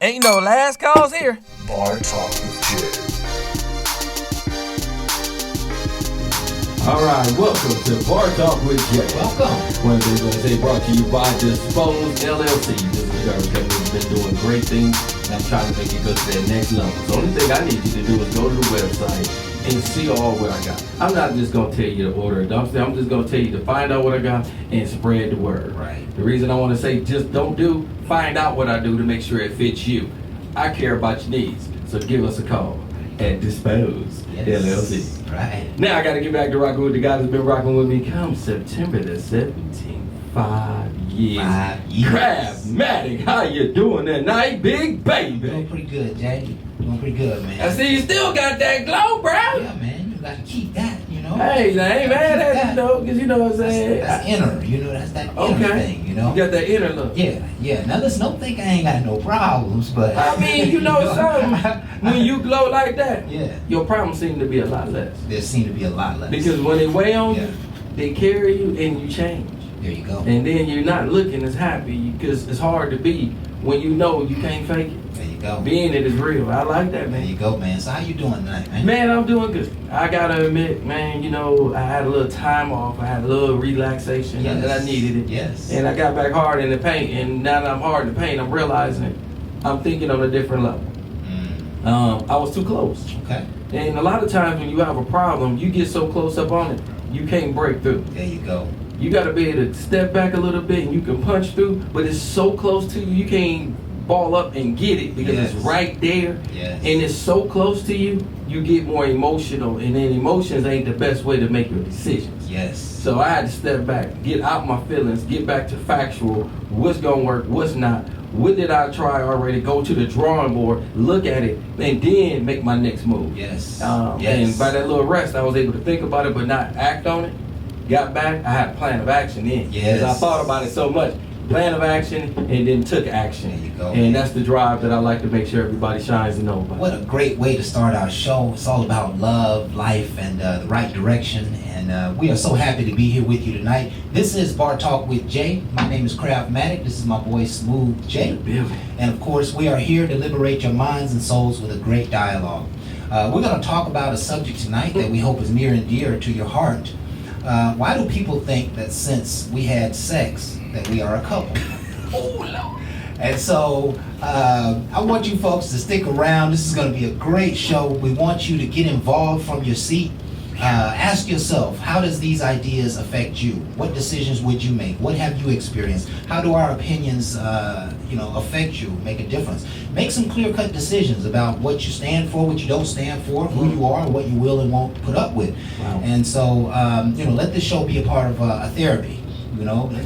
Ain't no last calls here. Bar Talk with Jay. All right, welcome to Bar Talk with Jay. Welcome. One of the things I say brought to you by Dispose LLC. This is Gary Kevin who's been doing great things, and I'm trying to make it go to that next level. So the only thing I need you to do is go to the website and see all what I got. I'm not just going to tell you to order a dumpster. I'm just going to tell you to find out what I got and spread the word. Right. The reason I want to say just don't do, find out what I do to make sure it fits you. I care about your needs, so give us a call at Dispose LLC. Right. Now I got to get back to rocking with the guy that's been rocking with me come September the 17th. 5 years. 5 years. Crabmatic, how you doing tonight, big baby? Doing pretty good, Jay. Doing pretty good, man. I see you still got that glow, bro. Yeah, man. You got to keep that, you know. Hey, I ain't mad at you though, because you know what I'm saying. That's inner, you know. That's that inner thing, you know. You got that inner look. Yeah. Now listen, don't think I ain't got no problems, but I mean, you know something. When you glow like that, yeah, your problems seem to be a lot less. there seem to be a lot less. Because when they weigh on Yeah. you, they carry you and you change. There you go. And then you're not looking as happy because it's hard to be when you know you can't fake it. There you go. Being it is real. I like that, There man. you go, man. So how you doing tonight, man? Man, I'm doing good. I gotta admit, man, you know, I had a little time off. I had a little relaxation Yes. that I needed it. Yes. And I got back hard in the paint. And now that I'm hard in the paint, I'm realizing I'm thinking on a different level. I was too close. Okay. And a lot of times when you have a problem, you get so close up on it, you can't break through. There you go. You got to be able to step back a little bit and you can punch through, but it's so close to you, you can't ball up and get it because Yes. it's right there. Yes. And it's so close to you, you get more emotional, and then emotions ain't the best way to make your decisions. Yes. So I had to step back, get out my feelings, get back to factual, what's going to work, what's not. What did I try already? Go to the drawing board, look at it, and then make my next move. Yes. And by that little rest, I was able to think about it but not act on it. Got back, I had a plan of action then. Yes. Because I thought about it so much. Plan of action and then took action. There you go. And that's the drive that I like to make sure everybody shines and knows about. What a great way to start our show. It's all about love, life, and the right direction. And we are so happy to be here with you tonight. This is Bar Talk with Jay. My name is Crabmatic. This is my boy Smooth Jay. And of course, we are here to liberate your minds and souls with a great dialogue. We're going to talk about a subject tonight that we hope is near and dear to your heart. Why do people think that since we had sex that we are a couple? Oh, Lord. And so I want you folks to stick around. This is going to be a great show. We want you to get involved from your seat. Ask yourself, how does these ideas affect you? What decisions would you make? What have you experienced? How do our opinions, affect you, make a difference? Make some clear-cut decisions about what you stand for, what you don't stand for, who you are, what you will and won't put up with. Wow. And so, let this show be a part of a therapy.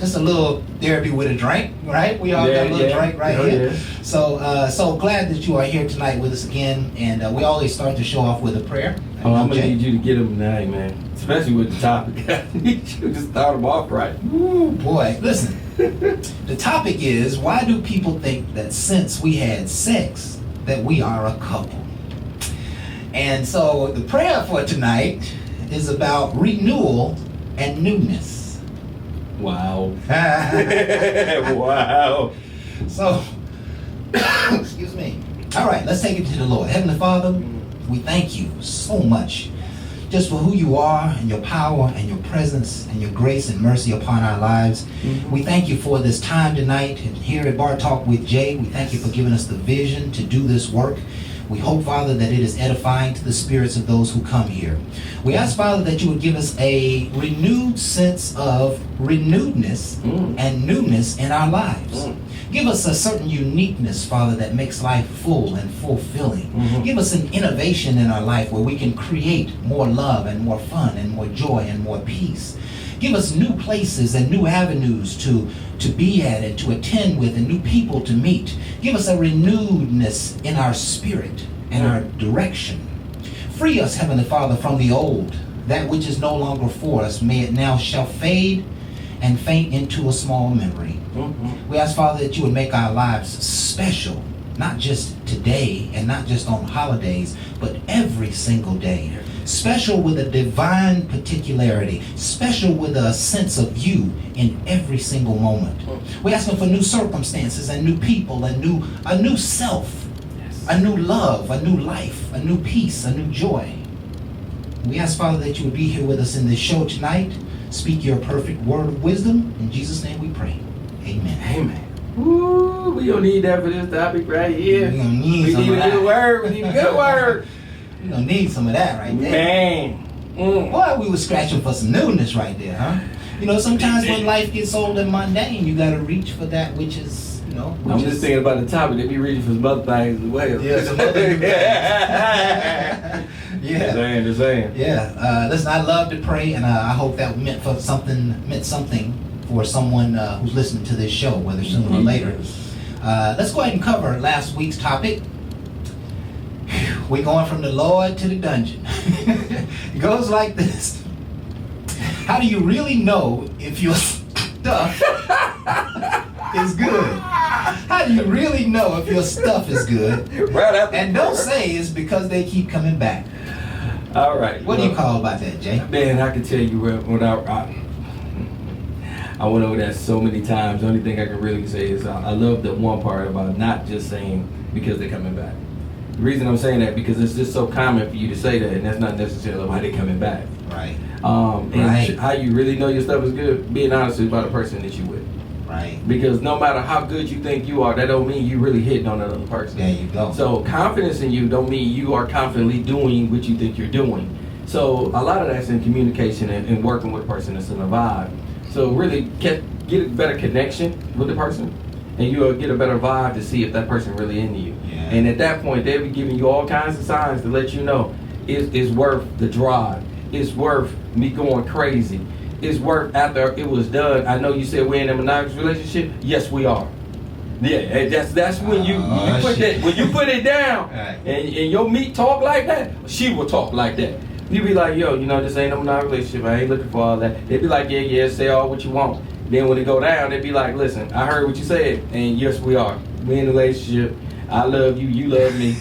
Just a little therapy with a drink, right? We all got a little drink right here. Yeah. So glad that you are here tonight with us again. And we always start the show off with a prayer. Oh, I'm going to need you to get them tonight, man. Especially with the topic. I need you to start them off right. Ooh, boy, listen. The topic is, why do people think that since we had sex that we are a couple? And so the prayer for tonight is about renewal and newness. Wow. Wow. So, excuse me. All right, let's take it to the Lord. Heavenly Father, we thank you so much just for who you are and your power and your presence and your grace and mercy upon our lives. Mm-hmm. We thank you for this time tonight and here at Bar Talk with Jay. We thank you for giving us the vision to do this work. We hope, Father, that it is edifying to the spirits of those who come here. We ask, Father, that you would give us a renewed sense of renewedness and newness in our lives. Give us a certain uniqueness, Father, that makes life full and fulfilling. Give us an innovation in our life where we can create more love and more fun and more joy and more peace. Give us new places and new avenues to be at and to attend with and new people to meet. Give us a renewedness in our spirit and our direction. Free us, Heavenly Father, from the old, that which is no longer for us. May it now shall fade and faint into a small memory. We ask, Father, that you would make our lives special not just today and not just on holidays, but every single day. Special with a divine particularity, special with a sense of you in every single moment. We're asking for new circumstances and new people and a new self, a new love, a new life, a new peace, a new joy. We ask, Father, that you would be here with us in this show tonight. Speak your perfect word of wisdom. In Jesus' name we pray. Amen. Amen. Woo, we don't need that for this topic right here. We're gonna need We some need of a that. good word. We need a good word. We're gonna need some of that right there. Man. Boy, we were scratching for some newness right there, huh? You know, sometimes when life gets old and mundane, you gotta reach for that which is, you know. I'm just thinking about the topic. They be reading for some other things as well. Yeah, some other things. Just Yeah. saying. Yeah. Listen, I love to pray, and I hope that meant something for someone who's listening to this show, whether sooner or later. Let's go ahead and cover last week's topic. We're going from the Lord to the dungeon. It goes like this. How do you really know if your stuff is good? How do you really know if your stuff is good? Right after And don't say it's because they keep coming back. All right. What do you call about that, Jay? Man, I can tell you when I went over that so many times. The only thing I can really say is I love the one part about not just saying because they're coming back. The reason I'm saying that because it's just so common for you to say that, and that's not necessarily why they're coming back. Right. And Right. how you really know your stuff is good, being honest about the person that you with. Right. Because no matter how good you think you are, that don't mean you really hitting on another person. There you go. So confidence in you don't mean you are confidently doing what you think you're doing. So a lot of that's in communication and working with a person that's in a vibe. So really get a better connection with the person, and you'll get a better vibe to see if that person really into you. Yeah. And at that point, they'll be giving you all kinds of signs to let you know it's worth the drive. It's worth me going crazy. It's worth after it was done. I know you said we're in a monogamous relationship. Yes, we are. Yeah, that's when you put shit. that when you put it down Right. and your meat talk like that, she will talk like that. You be like, yo, you know, this ain't no monogamous relationship. I ain't looking for all that. They be like, yeah, say all what you want. Then when it go down, they be like, listen, I heard what you said, and yes, we are. We in a relationship. I love you, you love me.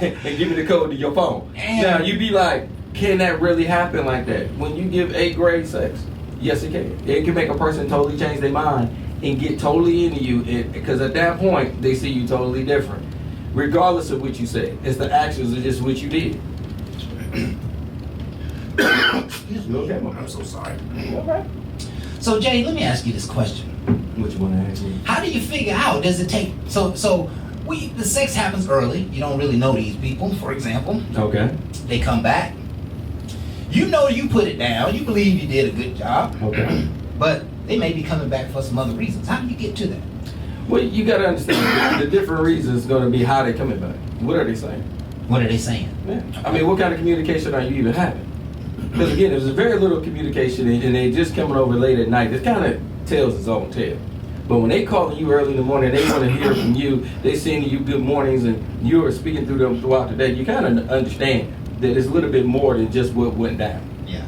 And give me the code to your phone. Damn. Now you be like, can that really happen like that? When you give 8th grade sex, yes, it can. It can make a person totally change their mind and get totally into you, because at that point they see you totally different, regardless of what you say. It's the actions of just what you did. You okay, my I'm so sorry. Okay. So Jay, let me ask you this question. What you want to ask me? How do you figure out? Does it take the sex happens early? You don't really know these people. For example, Okay. they come back. You know you put it down. You believe you did a good job. Okay. But they may be coming back for some other reasons. How do you get to that? Well, you got to understand the different reasons going to be how they're coming back. What are they saying? What are they saying? Yeah. I mean, what kind of communication are you even having? Because again, there's very little communication, and they just coming over late at night. This kind of tells its own tale. But when they calling you early in the morning, they want to hear from you. They sending you good mornings, and you are speaking through them throughout the day. You kind of understand that it's a little bit more than just what went down. Yeah.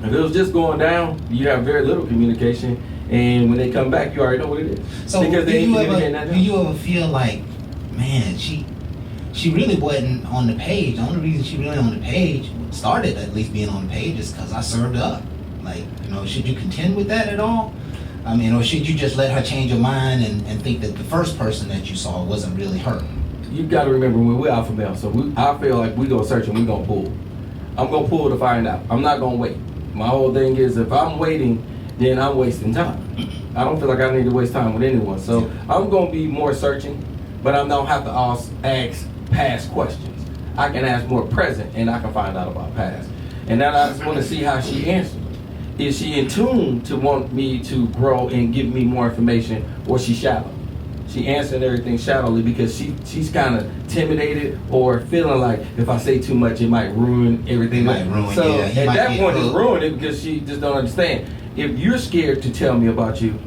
If it was just going down, you have very little communication, and when they come back, you already know what it is. So because do they ain't you communicating that down. ever feel like, man, she really wasn't on the page. The only reason she really on the page, started at least being on the page, is because I served her up. Like, you know, should you contend with that at all? I mean, or should you just let her change her mind and think that the first person that you saw wasn't really her? You got to remember when we're alpha male, so I feel like we gonna search and we gonna pull. I'm gonna pull to find out. I'm not gonna wait. My whole thing is if I'm waiting, then I'm wasting time. I don't feel like I need to waste time with anyone, so I'm gonna be more searching, but I don't have to ask past questions. I can ask more present, and I can find out about past. And then I just want to see how she answers. Is she in tune to want me to grow and give me more information, or she shallow? She answered everything shallowly because she's kind of intimidated or feeling like if I say too much, it might ruin everything. It might ruin, so yeah. at He might that get point, it's hooked. ruined it because she just don't understand. If you're scared to tell me about you,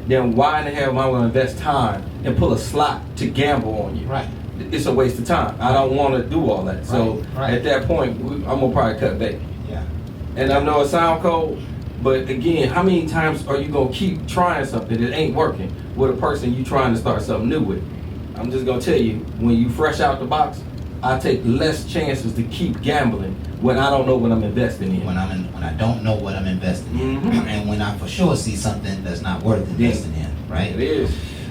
then why in the hell am I going to invest time and pull a slot to gamble on you? Right. It's a waste of time. I don't want to do all that. So Right. at that point, I'm gonna probably cut back. Yeah. And I know it sound cold, but again, how many times are you gonna keep trying something that ain't working with a person you trying to start something new with? I'm just gonna tell you, when you fresh out the box, I take less chances to keep gambling when I don't know what I'm investing in. When I don't know what I'm investing in, Mhm. and when I for sure see something that's not worth investing in, right? It is.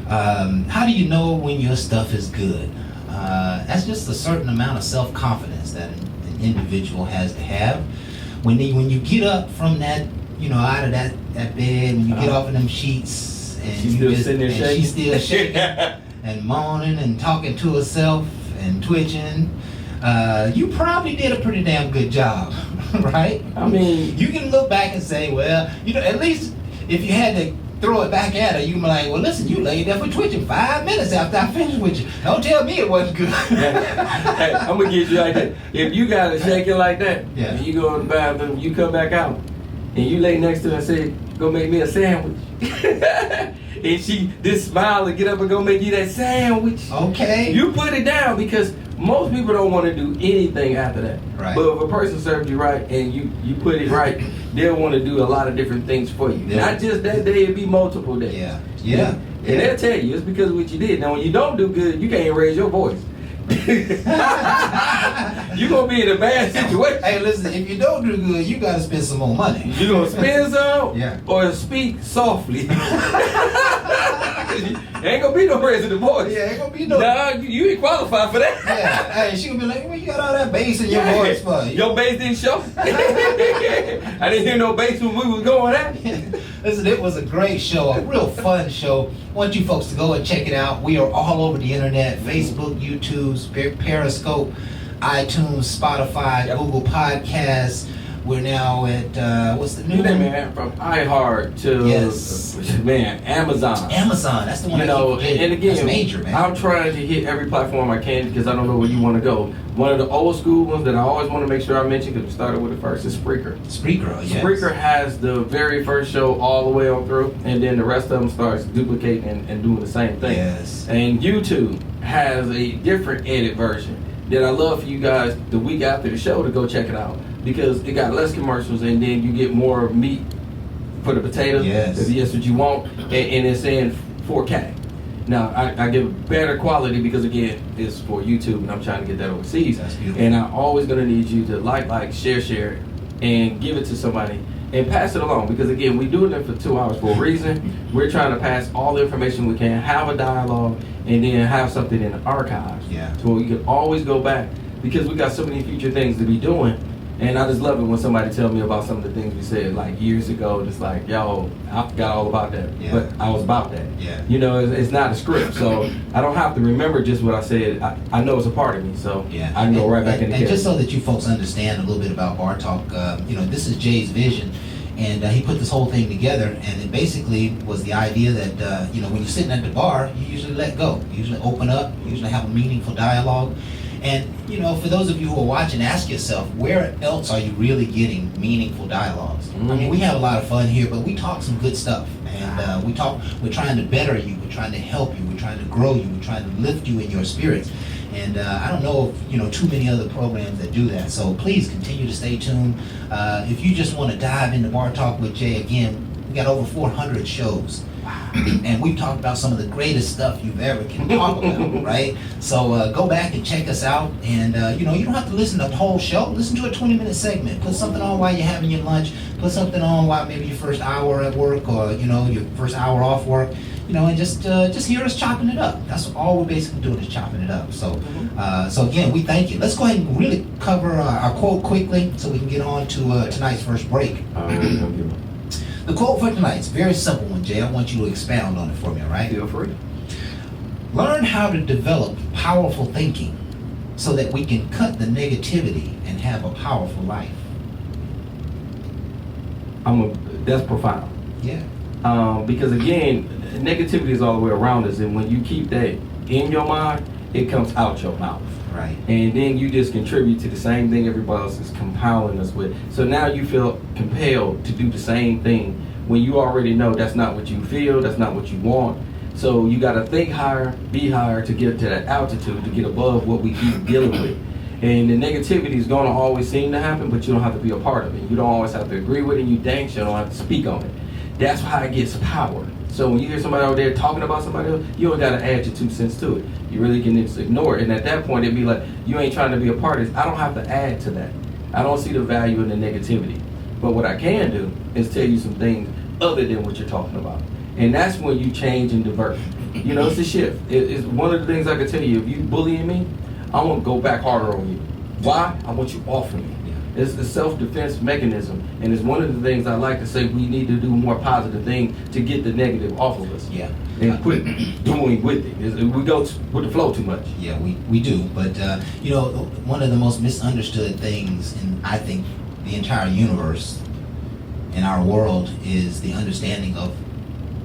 How do you know when your stuff is good? That's just a certain amount of self-confidence that an individual has to have. When you get up from that, out of that bed, when you get off of them sheets, and She's still sitting there shaking. she's still shaking and moaning and talking to herself and twitching, you probably did a pretty damn good job, right? I mean, You can look back and say, well, at least if you had to throw it back at her, you can be like, well, listen, you laid there for twitching 5 minutes after I finished with you. Don't tell me it wasn't good. hey, I'm gonna get you like that. If you got to shake it like that, Yeah. and you go in the bathroom, you come back out, and you lay next to her and say, "Go make me a sandwich," and she just smile and get up and go make you that sandwich. Okay. You put it down because most people don't want to do anything after that. Right. But if a person served you right and you put it right, they'll want to do a lot of different things for you. Yeah. Not just that day, it'd be multiple days. Yeah. And they'll tell you it's because of what you did. Now, when you don't do good, you can't raise your voice. You're going to be in a bad situation. Hey, listen, if you don't do good, you got to spend some more money. You're going to spend some Yeah. or speak softly. Ain't going to be no raising the voice. Yeah, ain't gonna be no. Nah, you ain't qualified for that. Yeah. Hey, she gonna be like, well, you got all that bass in your voice for. Your bass didn't show. I didn't hear no bass when we was going at. Listen, it was a great show, a real fun show. I want you folks to go and check it out. We are all over the internet: Facebook, YouTube, Periscope, iTunes, Spotify, Yep. Google Podcasts. We're now at what's the new Hey, one? man, from iHeart to Yes. man, Amazon. Amazon. That's the one. You I know, keep forgetting. and again, that's major, man. I'm trying to hit every platform I can because I don't know where you want to go. One of the old school ones that I always want to make sure I mention because we started with it first is Spreaker. Spreaker. Yes. Spreaker has the very first show all the way on through, and then the rest of them starts duplicating and doing the same thing. Yes. And YouTube has a different edit version that I love for you guys the week after the show to go check it out because it got less commercials and then you get more meat for the potatoes. Yes. If that's what you want, and it's in 4K. Now I give better quality because again it's for YouTube and I'm trying to get that overseas. That's beautiful. And I'm always gonna need you to like, share, and give it to somebody and pass it along because again we're doing it for 2 hours for a reason. We're trying to pass all the information we can, have a dialogue, and then have something in the archives. Yeah. So we can always go back because we got so many future things to be doing. And I just love it when somebody tell me about some of the things we said like years ago. Just like, yo, I forgot all about that, Yeah. but I was about that. Yeah. You know, it's not a script, so I don't have to remember just what I said. I know it's a part of me, so Yeah. I can go right back in the And kitchen. just so that you folks understand a little bit about Bar Talk, this is Jay's vision. And he put this whole thing together, and it basically was the idea that, when you're sitting at the bar, you usually let go. You usually open up, you usually have a meaningful dialogue. And, for those of you who are watching, ask yourself, where else are you really getting meaningful dialogues? I mean, we have a lot of fun here, but we talk some good stuff. And we're trying to better you, we're trying to help you, we're trying to grow you, we're trying to lift you in your spirits. And I don't know of too many other programs that do that. So please continue to stay tuned. If you just want to dive into Bar Talk with Jay, again, we got over 400 shows. And we've talked about some of the greatest stuff you've ever can talk about, right? So go back and check us out. And you don't have to listen to the whole show. Listen to a 20-minute segment. Put something on while you're having your lunch. Put something on while maybe your first hour at work or your first hour off work. And just hear us chopping it up. That's all we're basically doing is chopping it up. So, so again, we thank you. Let's go ahead and really cover our quote quickly so we can get on to tonight's first break. The quote for tonight's very simple one, Jay. I want you to expound on it for me, all right? Feel free. Learn how to develop powerful thinking so that we can cut the negativity and have a powerful life. That's profound. Yeah. Because again, negativity is all the way around us, and when you keep that in your mind, it comes out your mouth. Right. And then you just contribute to the same thing everybody else is compiling us with. So now you feel compelled to do the same thing when you already know that's not what you feel, that's not what you want. So you got to think higher, be higher to get to that altitude, to get above what we keep dealing with. And the negativity is going to always seem to happen, but you don't have to be a part of it. You don't always have to agree with it. You dang sure don't have to speak on it. That's how it gets power. So when you hear somebody out there talking about somebody else, you don't gotta add your 2 cents to it. You really can just ignore it. And at that point, it'd be like, you ain't trying to be a part of this. I don't have to add to that. I don't see the value in the negativity. But what I can do is tell you some things other than what you're talking about. And that's when you change and divert. You know, it's a shift. It's one of the things I can tell you. If you bullying me, I want to go back harder on you. Why? I want you off of me. It's the self-defense mechanism, and it's one of the things I like to say. We need to do more positive things to get the negative off of us. Yeah. And quit doing with it. We go with the flow too much. Yeah, we do. But, you know, one of the most misunderstood things in, I think, the entire universe, in our world, is the understanding of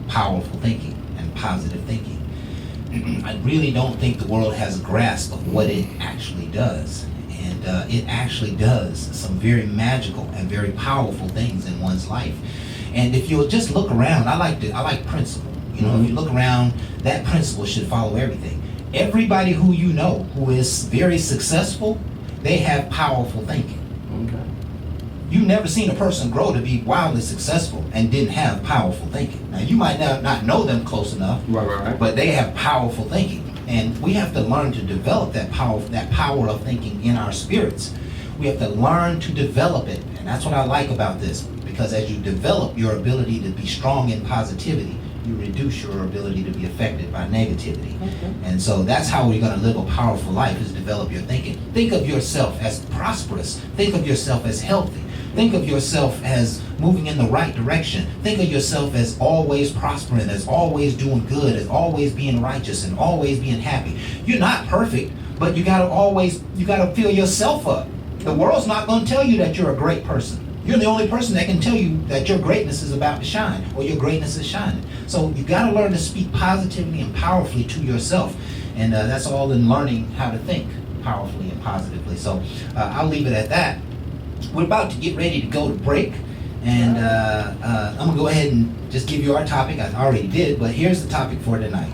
powerful thinking and positive thinking. I really don't think the world has a grasp of what it actually does. And it actually does some very magical and very powerful things in one's life. And if you'll just look around, I like principle. You know, if you look around, that principle should follow everything. Everybody who you know who is very successful, they have powerful thinking. Okay. You've never seen a person grow to be wildly successful and didn't have powerful thinking. Now, you might not know them close enough, Right. but they have powerful thinking. And we have to learn to develop that power of thinking in our spirits. We have to learn to develop it. And that's what I like about this. Because as you develop your ability to be strong in positivity, you reduce your ability to be affected by negativity. Okay. And so that's how we're going to live a powerful life, is develop your thinking. Think of yourself as prosperous. Think of yourself as healthy. Think of yourself as moving in the right direction. Think of yourself as always prospering, as always doing good, as always being righteous, and always being happy. You're not perfect, but you gotta fill yourself up. The world's not gonna tell you that you're a great person. You're the only person that can tell you that your greatness is about to shine, or your greatness is shining. So you gotta learn to speak positively and powerfully to yourself. And that's all in learning how to think powerfully and positively. So I'll leave it at that. We're about to get ready to go to break, and I'm gonna go ahead and just give you our topic. I already did, but here's the topic for tonight.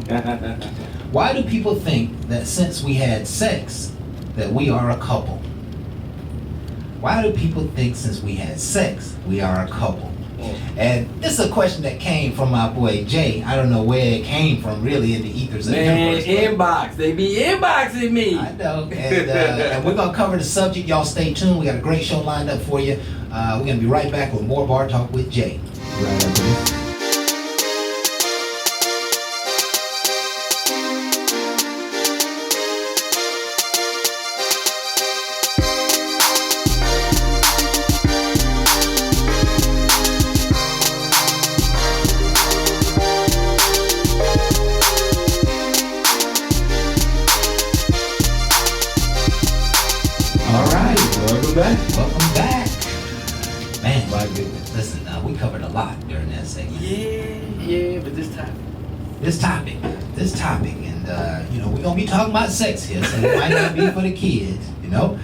Why do people think that since we had sex that we are a couple? Why do people think since we had sex we are a couple? And this is a question that came from my boy Jay. I don't know where it came from, really, in the ethers of the Man, universe, but inbox. They be inboxing me. I know. And we're going to cover the subject. Y'all stay tuned. We got a great show lined up for you. We're going to be right back with more Bar Talk with Jay. Right after this. Welcome back. Man, My goodness. listen, we covered a lot during that segment. Yeah, but this time. This topic, and you know, we're gonna be talking about sex here, so it might not be for the kids, you know.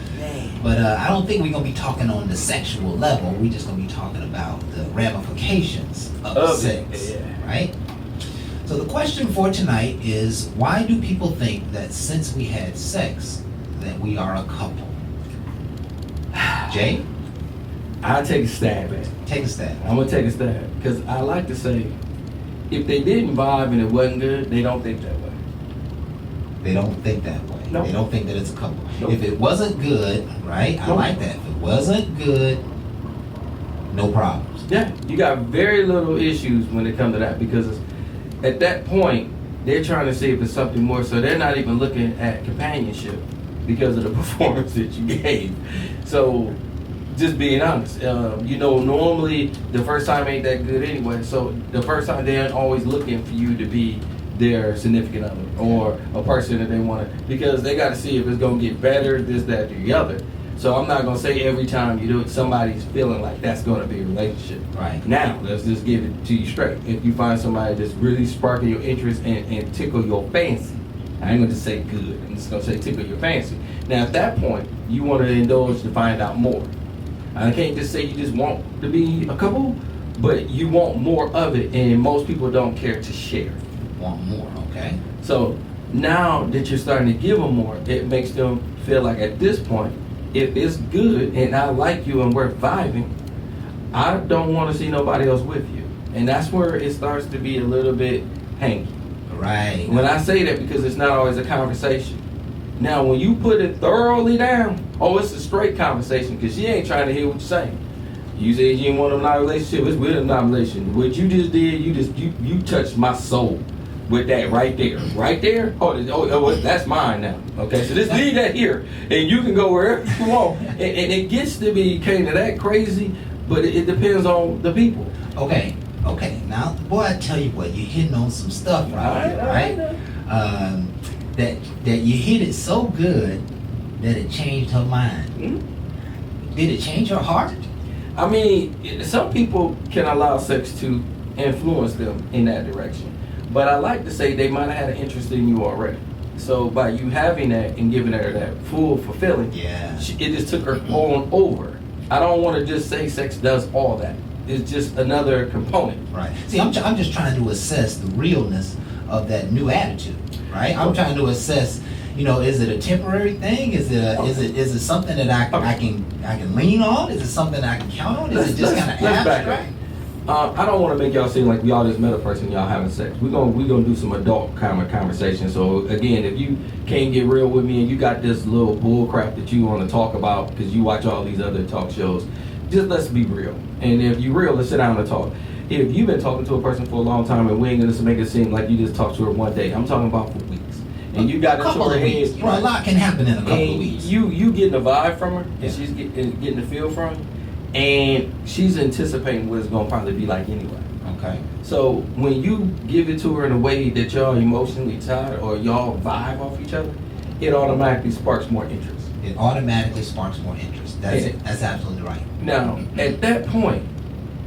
But I don't think we're gonna be talking on the sexual level. We're just gonna be talking about the ramifications of sex, right? So the question for tonight is, why do people think that since we had sex that we are a couple? Jay, I'll take a stab at it. take a stab. I'm gonna take a stab because I like to say, if they didn't vibe and it wasn't good, they don't think that way. They don't think that way. Nope. They don't think that it's a couple. Nope. If it wasn't good, right? I Nope. like that. If it wasn't good, no problems. Yeah, you got very little issues when it comes to that because at that point they're trying to see if it's something more. So they're not even looking at companionship because of the performance that you gave. So just being honest, you know, normally the first time ain't that good anyway. So the first time they aren't always looking for you to be their significant other or a person that they want to, because they got to see if it's going to get better, this, that, or the other. So I'm not going to say every time you do it, somebody's feeling like that's going to be a relationship. Right. Now, let's just give it to you straight. If you find somebody that's really sparking your interest and tickle your fancy, I ain't going to just say good, I'm just going to say tickle your fancy. Now, at that point, you want to indulge to find out more. I can't just say you just want to be a couple, but you want more of it, and most people don't care to share. Want more, okay? So now that you're starting to give them more, it makes them feel like at this point, if it's good and I like you and we're vibing, I don't want to see nobody else with you. And that's where it starts to be a little bit hanky. Right. When I say that, because it's not always a conversation. Now, when you put it thoroughly down, oh, it's a straight conversation, because she ain't trying to hear what you're saying. You said you didn't want a non-relationship. It's with a non-relation. What you just did, you touched my soul with that right there. Right there? Oh, that's mine now. Okay, so just leave that here, and you can go wherever you want. And it gets to be kind of that crazy, but it depends on the people. Okay. Now, boy, I tell you what, you're hitting on some stuff right? That you hit it so good that it changed her mind. Mm-hmm. Did it change her heart? I mean, some people can allow sex to influence them in that direction. But I like to say they might have had an interest in you already. So by you having that and giving her that full fulfilling, yeah, it just took her on over. I don't want to just say sex does all that. It's just another component. Right. See, I'm just trying to assess the realness of that new attitude. Right. I'm trying to assess. Is it a temporary thing? Is it something that I can lean on? Is it something I can count on? Is it just kind of abstract? I don't want to make y'all seem like y'all just met a person, y'all having sex. We're gonna do some adult kind of conversation. So again, if you can't get real with me and you got this little bull crap that you want to talk about because you watch all these other talk shows, just let's be real. And if you're real, let's sit down and talk. If you've been talking to a person for a long time and we ain't gonna make it seem like you just talked to her one day, I'm talking about for weeks. And you got into her head. A lot can happen in a couple of weeks. You getting a vibe from her, yeah. And she's getting a feel from you, and she's anticipating what it's gonna probably be like anyway. Okay. So when you give it to her in a way that y'all emotionally tied or y'all vibe off each other, it automatically sparks more interest. It automatically sparks more interest. That's it. That's absolutely right. Now, at that point,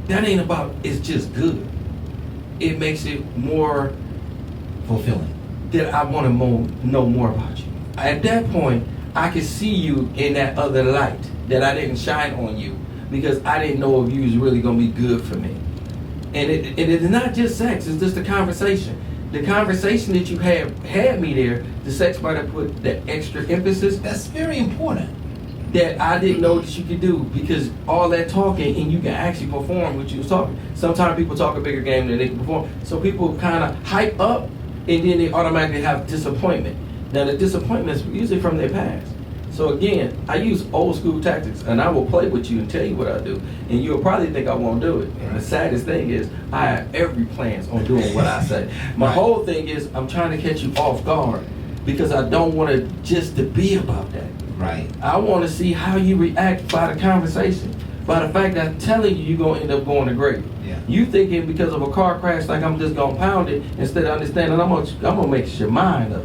that ain't about it's just good. It makes it more fulfilling. That I want to know more about you. At that point, I could see you in that other light that I didn't shine on you because I didn't know if you was really going to be good for me. And it is not just sex, it's just a conversation. The conversation that you had me there, the sex might have put that extra emphasis. That's very important. That I didn't know that you could do because all that talking and you can actually perform what you was talking. Sometimes people talk a bigger game than they can perform. So people kind of hype up and then they automatically have disappointment. Now the disappointment is usually from their past. So again, I use old school tactics and I will play with you and tell you what I do. And you'll probably think I won't do it. And the saddest thing is I have every plans on doing what I say. My whole thing is I'm trying to catch you off guard because I don't want it just to be about that. Right. I want to see how you react by the conversation. By the fact that I'm telling you you're going to end up going to grave. Yeah. You thinking because of a car crash like I'm just going to pound it instead of understanding I'm going to make your mind up.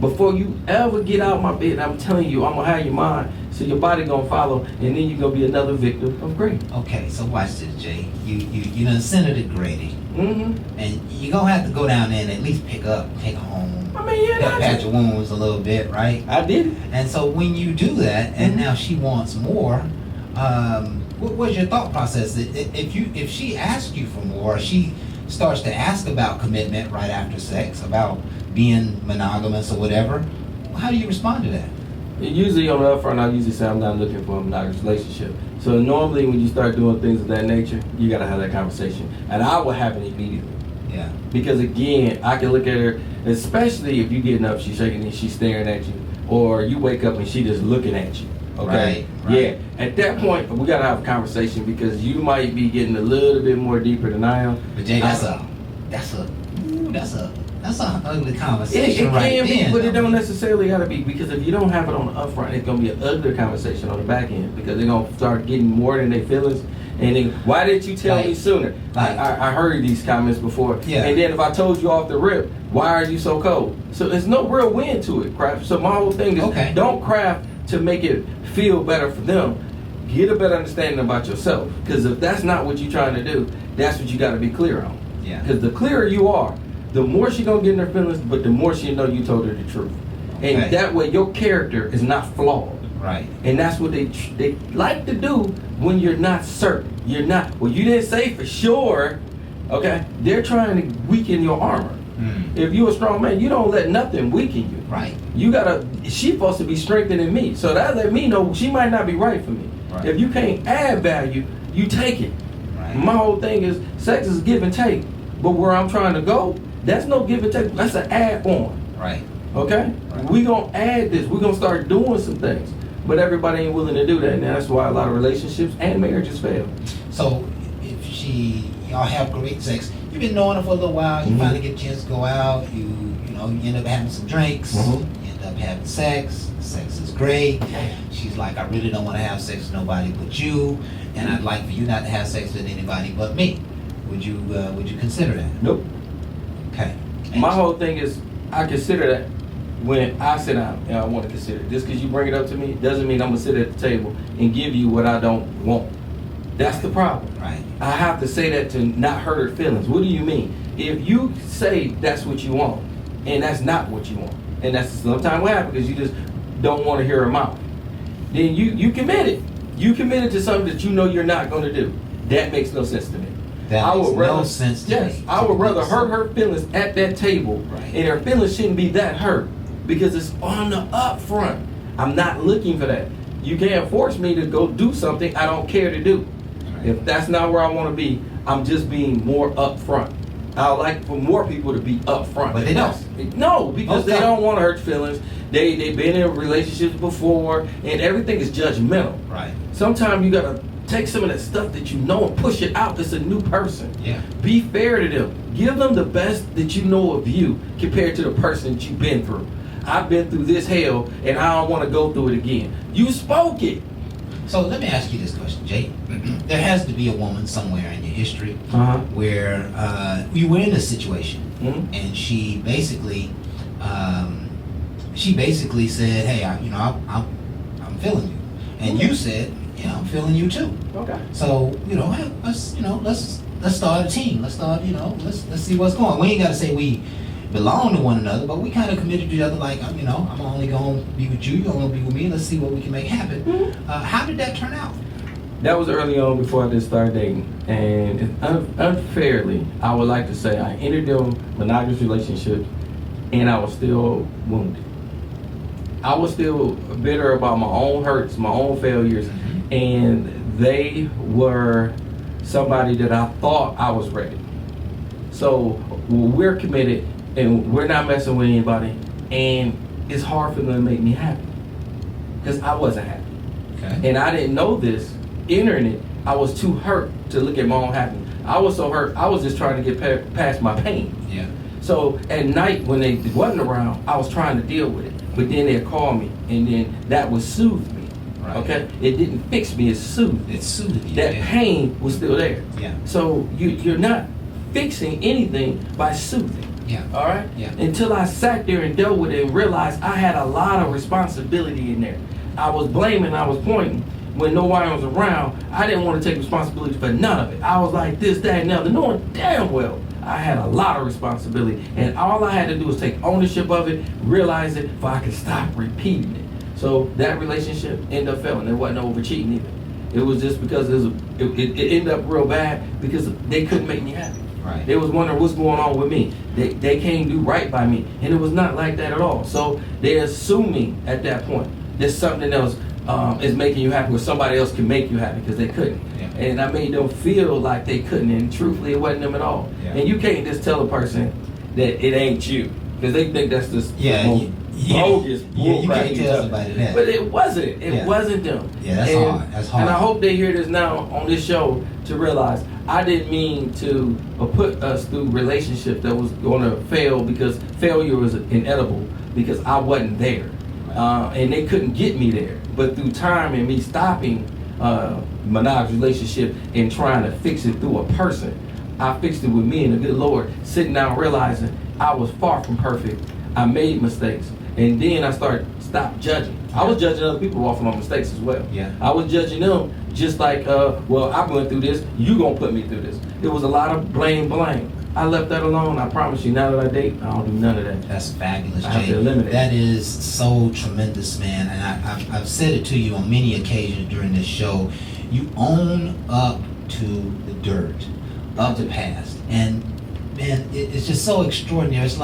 Before you ever get out my bed, I'm telling you, I'm going to have your mind so your body going to follow and then you're going to be another victim of grief. Okay, so watch this, Jay. You done sent her to Grady. Mm-hmm. And you're going to have to go down there and at least take her home. I mean, yeah. Patch your wounds a little bit, right? I did it. And so when you do that and now she wants more, what was your thought process? If she asks you for more, she starts to ask about commitment right after sex, about being monogamous or whatever, how do you respond to that? Usually on the upfront, I usually say I'm not looking for a monogamous relationship. So normally when you start doing things of that nature, you got to have that conversation. And I will have it immediately. Yeah. Because again, I can look at her, especially if you getting up, she's shaking and she's staring at you, or you wake up and she just looking at you. Okay. Right. Yeah. At that point, we gotta have a conversation because you might be getting a little bit more deeper than I am. But Jay, that's an ugly conversation. It can be, but it don't necessarily gotta be because if you don't have it on the upfront, it's gonna be an ugly conversation on the back end because they're gonna start getting more than their feelings. And then, why didn't you tell me sooner? I heard these comments before. Yeah. And then if I told you off the rip, why are you so cold? So there's no real win to it, craft. So my whole thing is don't craft to make it feel better for them. Get a better understanding about yourself. Because if that's not what you're trying to do, that's what you got to be clear on. Yeah. Because the clearer you are, the more she gonna get in her feelings, but the more she know you told her the truth. And that way your character is not flawed. Right. And that's what they like to do when you're not certain. You're not, well, you didn't say for sure, okay? They're trying to weaken your armor. If you're a strong man, you don't let nothing weaken you. Right. You gotta, she's supposed to be strengthening me. So that let me know she might not be right for me. Right. If you can't add value, you take it. Right. My whole thing is sex is give and take. But where I'm trying to go, that's no give and take. That's an add-on. Right. Okay? Right. We gonna add this. We gonna start doing some things. But everybody ain't willing to do that. And that's why a lot of relationships and marriages fail. So if y'all have great sex, you've been knowing her for a little while, you finally get a chance to go out, you end up having some drinks, you end up having sex is great. She's like, I really don't want to have sex with nobody but you, and I'd like for you not to have sex with anybody but me. Would you consider that? Nope. Okay. My whole thing is, I consider that when I sit down and I want to consider it. Just because you bring it up to me doesn't mean I'm going to sit at the table and give you what I don't want. That's the problem. Right. I have to say that to not hurt her feelings. What do you mean? If you say that's what you want, and that's not what you want, and that's sometimes what happens because you just don't want to hear her mouth, then you committed. You committed to something that you know you're not going to do. That makes no sense to me. That makes no sense to me. Yes, I would rather hurt her feelings at that table, Right. and her feelings shouldn't be that hurt because it's on the upfront. I'm not looking for that. You can't force me to go do something I don't care to do. Right. If that's not where I want to be, I'm just being more upfront. I would like for more people to be upfront. But they don't. No, because Okay. they don't want to hurt feelings. They've been in relationships before, and everything is judgmental. Right. Sometimes you gotta take some of that stuff that you know and push it out. It's a new person. Yeah. Be fair to them. Give them the best that you know of you compared to the person that you've been through. I've been through this hell, and I don't want to go through it again. You spoke it. So let me ask you this question, Jay. There has to be a woman somewhere in your history where you were in a situation, and she basically said, "Hey, I'm feeling you," and you said, "Yeah, I'm feeling you too." Okay. So hey, let's start a team. Let's start let's see what's going on. We ain't got to say we belong to one another, but we kind of committed to each other. Like I'm only gonna be with you. You're gonna be with me. Let's see what we can make happen. How did that turn out? That was early on before I just started dating, and unfairly, I would like to say I entered a monogamous relationship, and I was still wounded. I was still bitter about my own hurts, my own failures, and they were somebody that I thought I was ready. So we're committed, and we're not messing with anybody, and it's hard for them to make me happy because I wasn't happy. Okay. And I didn't know this. Entering it, I was too hurt to look at my own happiness. I was so hurt, I was just trying to get past my pain. Yeah. So at night when they wasn't around, I was trying to deal with it. But then they'd call me, and then that would soothe me. Right. Okay? It didn't fix me, it soothed me. It soothed you. That yeah. pain was still there. Yeah. So you're not fixing anything by soothing. Yeah. All right? Yeah. Until I sat there and dealt with it and realized I had a lot of responsibility in there. I was blaming, I was pointing. When nobody was around, I didn't want to take responsibility for none of it. I was like this, that, and the other, knowing damn well I had a lot of responsibility. And all I had to do was take ownership of it, realize it, so I could stop repeating it. So that relationship ended up failing. It wasn't over cheating either. It was just because it ended up real bad because they couldn't make me happy. Right. They was wondering what's going on with me. They can't do right by me. And it was not like that at all. So they're assuming at that point that something else is making you happy or somebody else can make you happy because they couldn't. Yeah. And I made them feel like they couldn't, and truthfully it wasn't them at all. Yeah. And you can't just tell a person that it ain't you because they think that's just bogus you can't tell somebody that. But it wasn't. It Yeah. wasn't them. Yeah, that's and, hard. That's hard. And I hope they hear this now on this show to realize I didn't mean to put us through relationships that was going to fail because failure was inedible because I wasn't there. And they couldn't get me there. But through time and me stopping monogamous relationship and trying to fix it through a person, I fixed it with me and the good Lord, sitting down realizing I was far from perfect. I made mistakes. And then I stopped judging. I was judging other people off of my mistakes as well. Yeah. I was judging them just like, well, I went through this, you gonna put me through this. It was a lot of blame. I left that alone. I promise you, now that I date, I don't do none of that. That's fabulous, I have Jay. to eliminate. That is so tremendous, man. And I've said it to you on many occasions during this show. You own up to the dirt of the past, and man, it's just so extraordinary. It's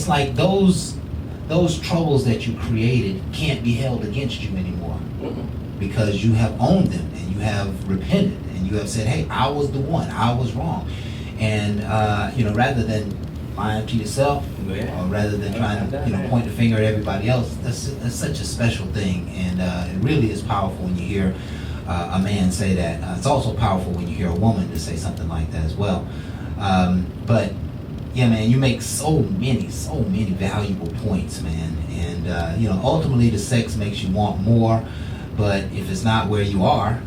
like those troubles that you created can't be held against you anymore because you have owned them and you have repented and you have said, hey, I was the one, I was wrong. And, rather than lying to yourself, Yeah. or rather than trying to, point the finger at everybody else, that's such a special thing. And it really is powerful when you hear a man say that. It's also powerful when you hear a woman to say something like that as well. But yeah, man, you make so many valuable points, man. And ultimately, the sex makes you want more. But if it's not where you are,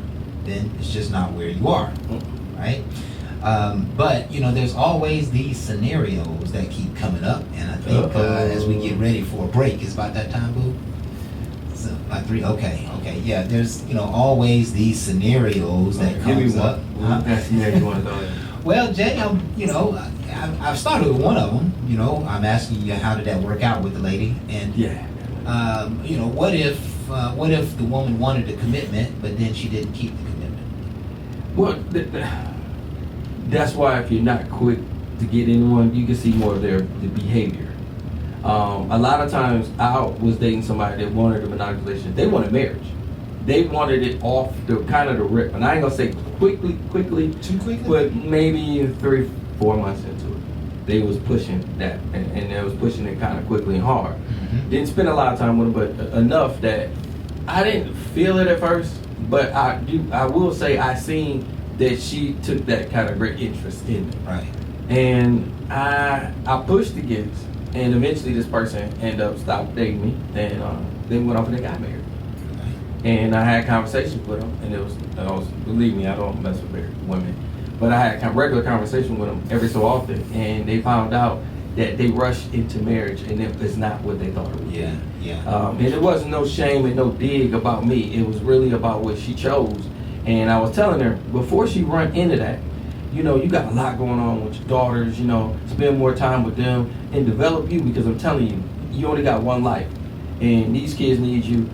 then it's just not where you are, right? But there's always these scenarios that keep coming up, and I think as we get ready for a break, it's about that time, boo. So about 3. Okay. Yeah, there's always these scenarios that comes up. That scenario you want to throw in? Well, Jay, I've started with one of them. I'm asking you, how did that work out with the lady? And what if the woman wanted a commitment, but then she didn't keep the commitment? Well, that's why if you're not quick to get in one, you can see more of the behavior. A lot of times I was dating somebody that wanted a monogamous relationship. They wanted marriage. They wanted it off the rip. And I ain't gonna say quickly, Too quickly? but maybe 3-4 months into it. They was pushing that, and they was pushing it kind of quickly and hard. Mm-hmm. Didn't spend a lot of time with them, but enough that I didn't feel it at first, but I will say I seen that she took that kind of great interest in it. Right. And I pushed against, and eventually this person ended up stopped dating me, and they went off and they got married. Right. And I had conversations with them, and it was believe me, I don't mess with married women, but I had regular conversation with them every so often, and they found out that they rushed into marriage, and it's not what they thought it was. Yeah. And it wasn't no shame and no dig about me. It was really about what she chose. And I was telling her, before she run into that, you got a lot going on with your daughters, spend more time with them and develop you, because I'm telling you, you only got one life. And these kids need you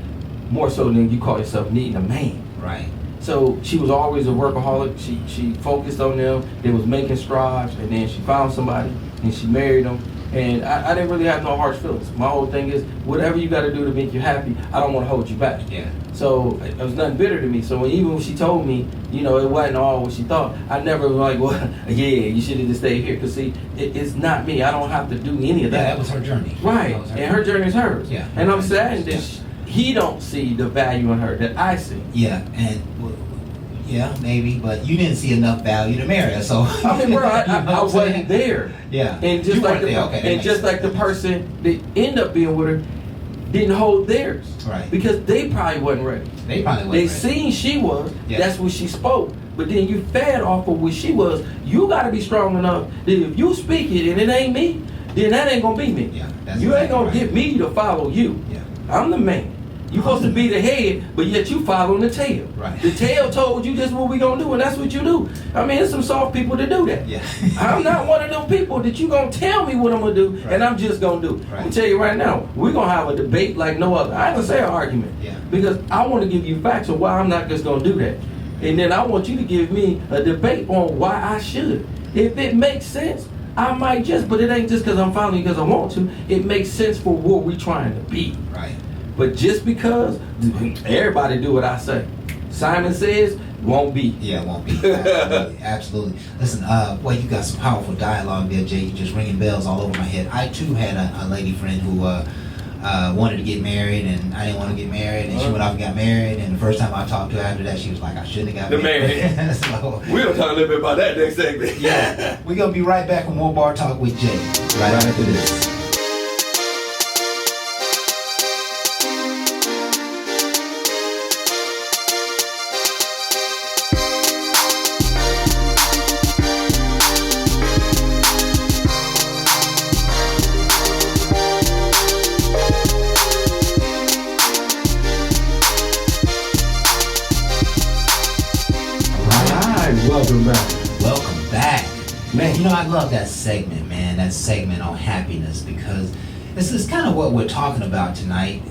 more so than you call yourself needing a man. Right. So she was always a workaholic. She focused on them. They was making strides, and then she found somebody and she married them. And I didn't really have no harsh feelings. My whole thing is, whatever you got to do to make you happy, I don't want to hold you back. Yeah. So it was nothing bitter to me. So even when she told me, it wasn't all what she thought, I never was like, well, yeah, you should have just stayed here. Because see, it's not me. I don't have to do any of that. Yeah, that was her journey. Right. That was And her journey is hers. Yeah. And I'm sad that he don't see the value in her that I see. Yeah, and yeah, maybe, but you didn't see enough value to marry her, so. I mean, bro, I wasn't there. Yeah. And just You like weren't there. Okay, that and makes just like the person that ended up being with her didn't hold theirs. Right. Because they probably wasn't ready. They probably They wasn't ready. seen she was. Yeah. That's what she spoke. But then you fed off of what she was. You got to be strong enough that if you speak it and it ain't me, then that ain't gonna be me. Yeah, that's you ain't exactly gonna right. get me to follow you. Yeah. I'm the man. You supposed to be the head, but yet you following the tail. Right. The tail told you this is what we gonna do, and that's what you do. I mean, there's some soft people that do that. Yeah. I'm not one of them people that you gonna tell me what I'm gonna do, Right. and I'm just gonna do. Right. I'm gonna tell you right now, we're gonna have a debate like no other. I ain't gonna say an argument. Yeah. Because I want to give you facts of why I'm not just gonna do that. And then I want you to give me a debate on why I should. If it makes sense, I might just, but it ain't just because I'm following you because I want to. It makes sense for what we're trying to be. Right. But just because everybody do what I say, Simon says, won't be. Yeah, it won't be. Absolutely. Absolutely. Listen, boy, you got some powerful dialogue there, Jay. You're just ringing bells all over my head. I too had a lady friend who wanted to get married, and I didn't want to get married, and she went off and got married. And the first time I talked to her after that, she was like, I shouldn't have got married. So, We'll talk a little bit about that next segment. yeah, we're gonna be right back with more Bar Talk with Jay. Right after this. Welcome back. Welcome back. Man. I love that segment, man. That segment on happiness, because this is kind of what we're talking about tonight.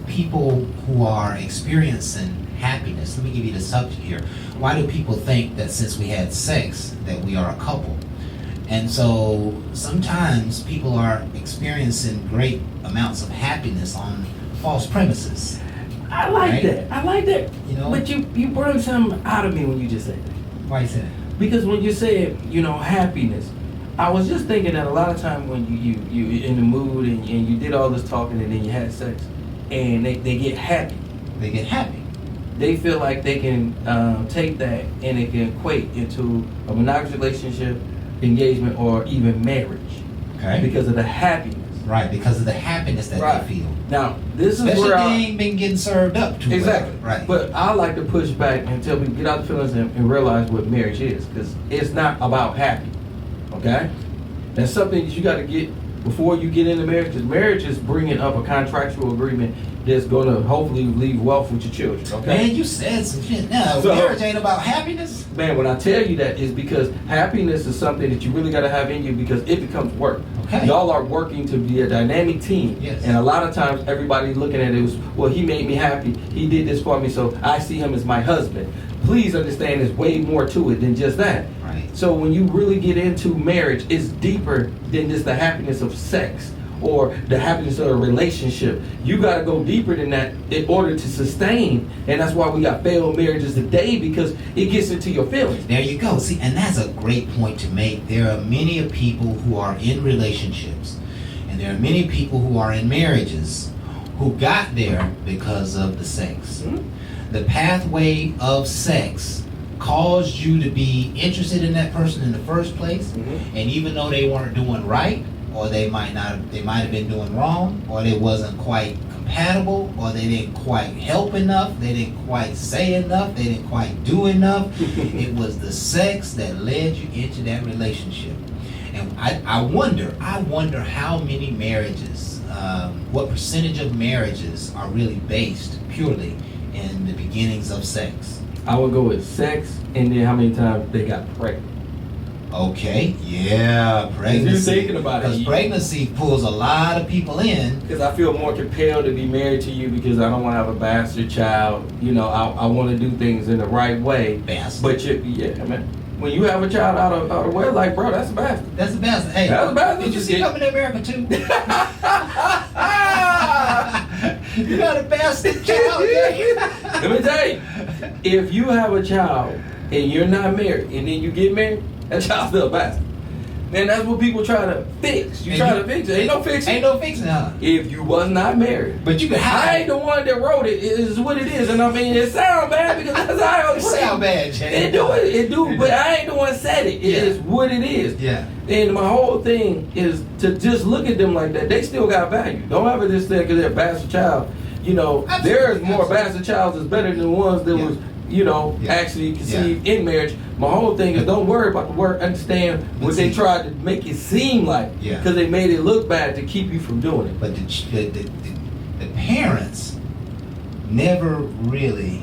People who are experiencing happiness. Let me give you the subject here. Why do people think that since we had sex that we are a couple? And so sometimes people are experiencing great amounts of happiness on false premises. I like Right? that. I like that. You know? But you brought something out of me when you just said that. Why you say that? Because when you said, happiness, I was just thinking that a lot of time when you in the mood and you did all this talking and then you had sex and they get happy. They get happy. They feel like they can take that and it can equate into a monogamous relationship, engagement, or even marriage Okay. because of the happiness. Right, because of the happiness that Right. they feel. Now, this Especially is where if they I... ain't been getting served up too Exactly. well. Right. But I like to push back and tell people, get out the feelings and realize what marriage is. Because it's not about happy. Okay? That's something that you got to get before you get into marriage. Because marriage is bringing up a contractual agreement that's going to hopefully leave wealth with your children. Okay? Man, you said some shit. No, So- marriage ain't about happiness. Man, when I tell you that is because happiness is something that you really got to have in you because it becomes work. Okay. Y'all are working to be a dynamic team. Yes. And a lot of times everybody looking at it was, well, he made me happy. He did this for me, so I see him as my husband. Please understand there's way more to it than just that. Right. So when you really get into marriage, it's deeper than just the happiness of sex or the happiness of a relationship. You got to go deeper than that in order to sustain. And that's why we got failed marriages today because it gets into your feelings. There you go. See, and that's a great point to make. There are many people who are in relationships, and there are many people who are in marriages who got there because of the sex. Mhm. The pathway of sex caused you to be interested in that person in the first place, Mhm. and even though they weren't doing right, or they might have been doing wrong, or they wasn't quite compatible, or they didn't quite help enough, they didn't quite say enough, they didn't quite do enough. It was the sex that led you into that relationship. And I wonder how many marriages, what percentage of marriages are really based purely in the beginnings of sex. I would go with sex and then how many times they got pregnant. Okay, yeah, pregnancy. You're thinking about it. Because pregnancy pulls a lot of people in. Because I feel more compelled to be married to you because I don't want to have a bastard child. I want to do things in the right way. Bastard. But man, when you have a child out of wedlock, bro, that's a bastard. That's the best. Hey, That's the best. did you see Coming to America too? You got a bastard child. Let me tell you, if you have a child and you're not married and then you get married, that child's still a bastard. Man, that's what people try to fix. You And try you- to fix it. Ain't no fixing. Ain't no fixing, huh? If you was not married. But you can I hide. ain't the one that wrote it. It is what it is. And I mean, it sounds bad because that's how I It sound bad, Jay. It do, but I ain't the one said it. It Yeah. is what it is. Yeah. And my whole thing is to just look at them like that. They still got value. Don't ever just think because they're a bastard child. Absolutely, There's more absolutely. bastard childs that's better than the ones that Yeah. was, Yeah. actually conceived in marriage. My whole thing is don't worry about the word. Understand what But they see- tried to make it seem like. Yeah. Because they made it look bad to keep you from doing it. But the parents never really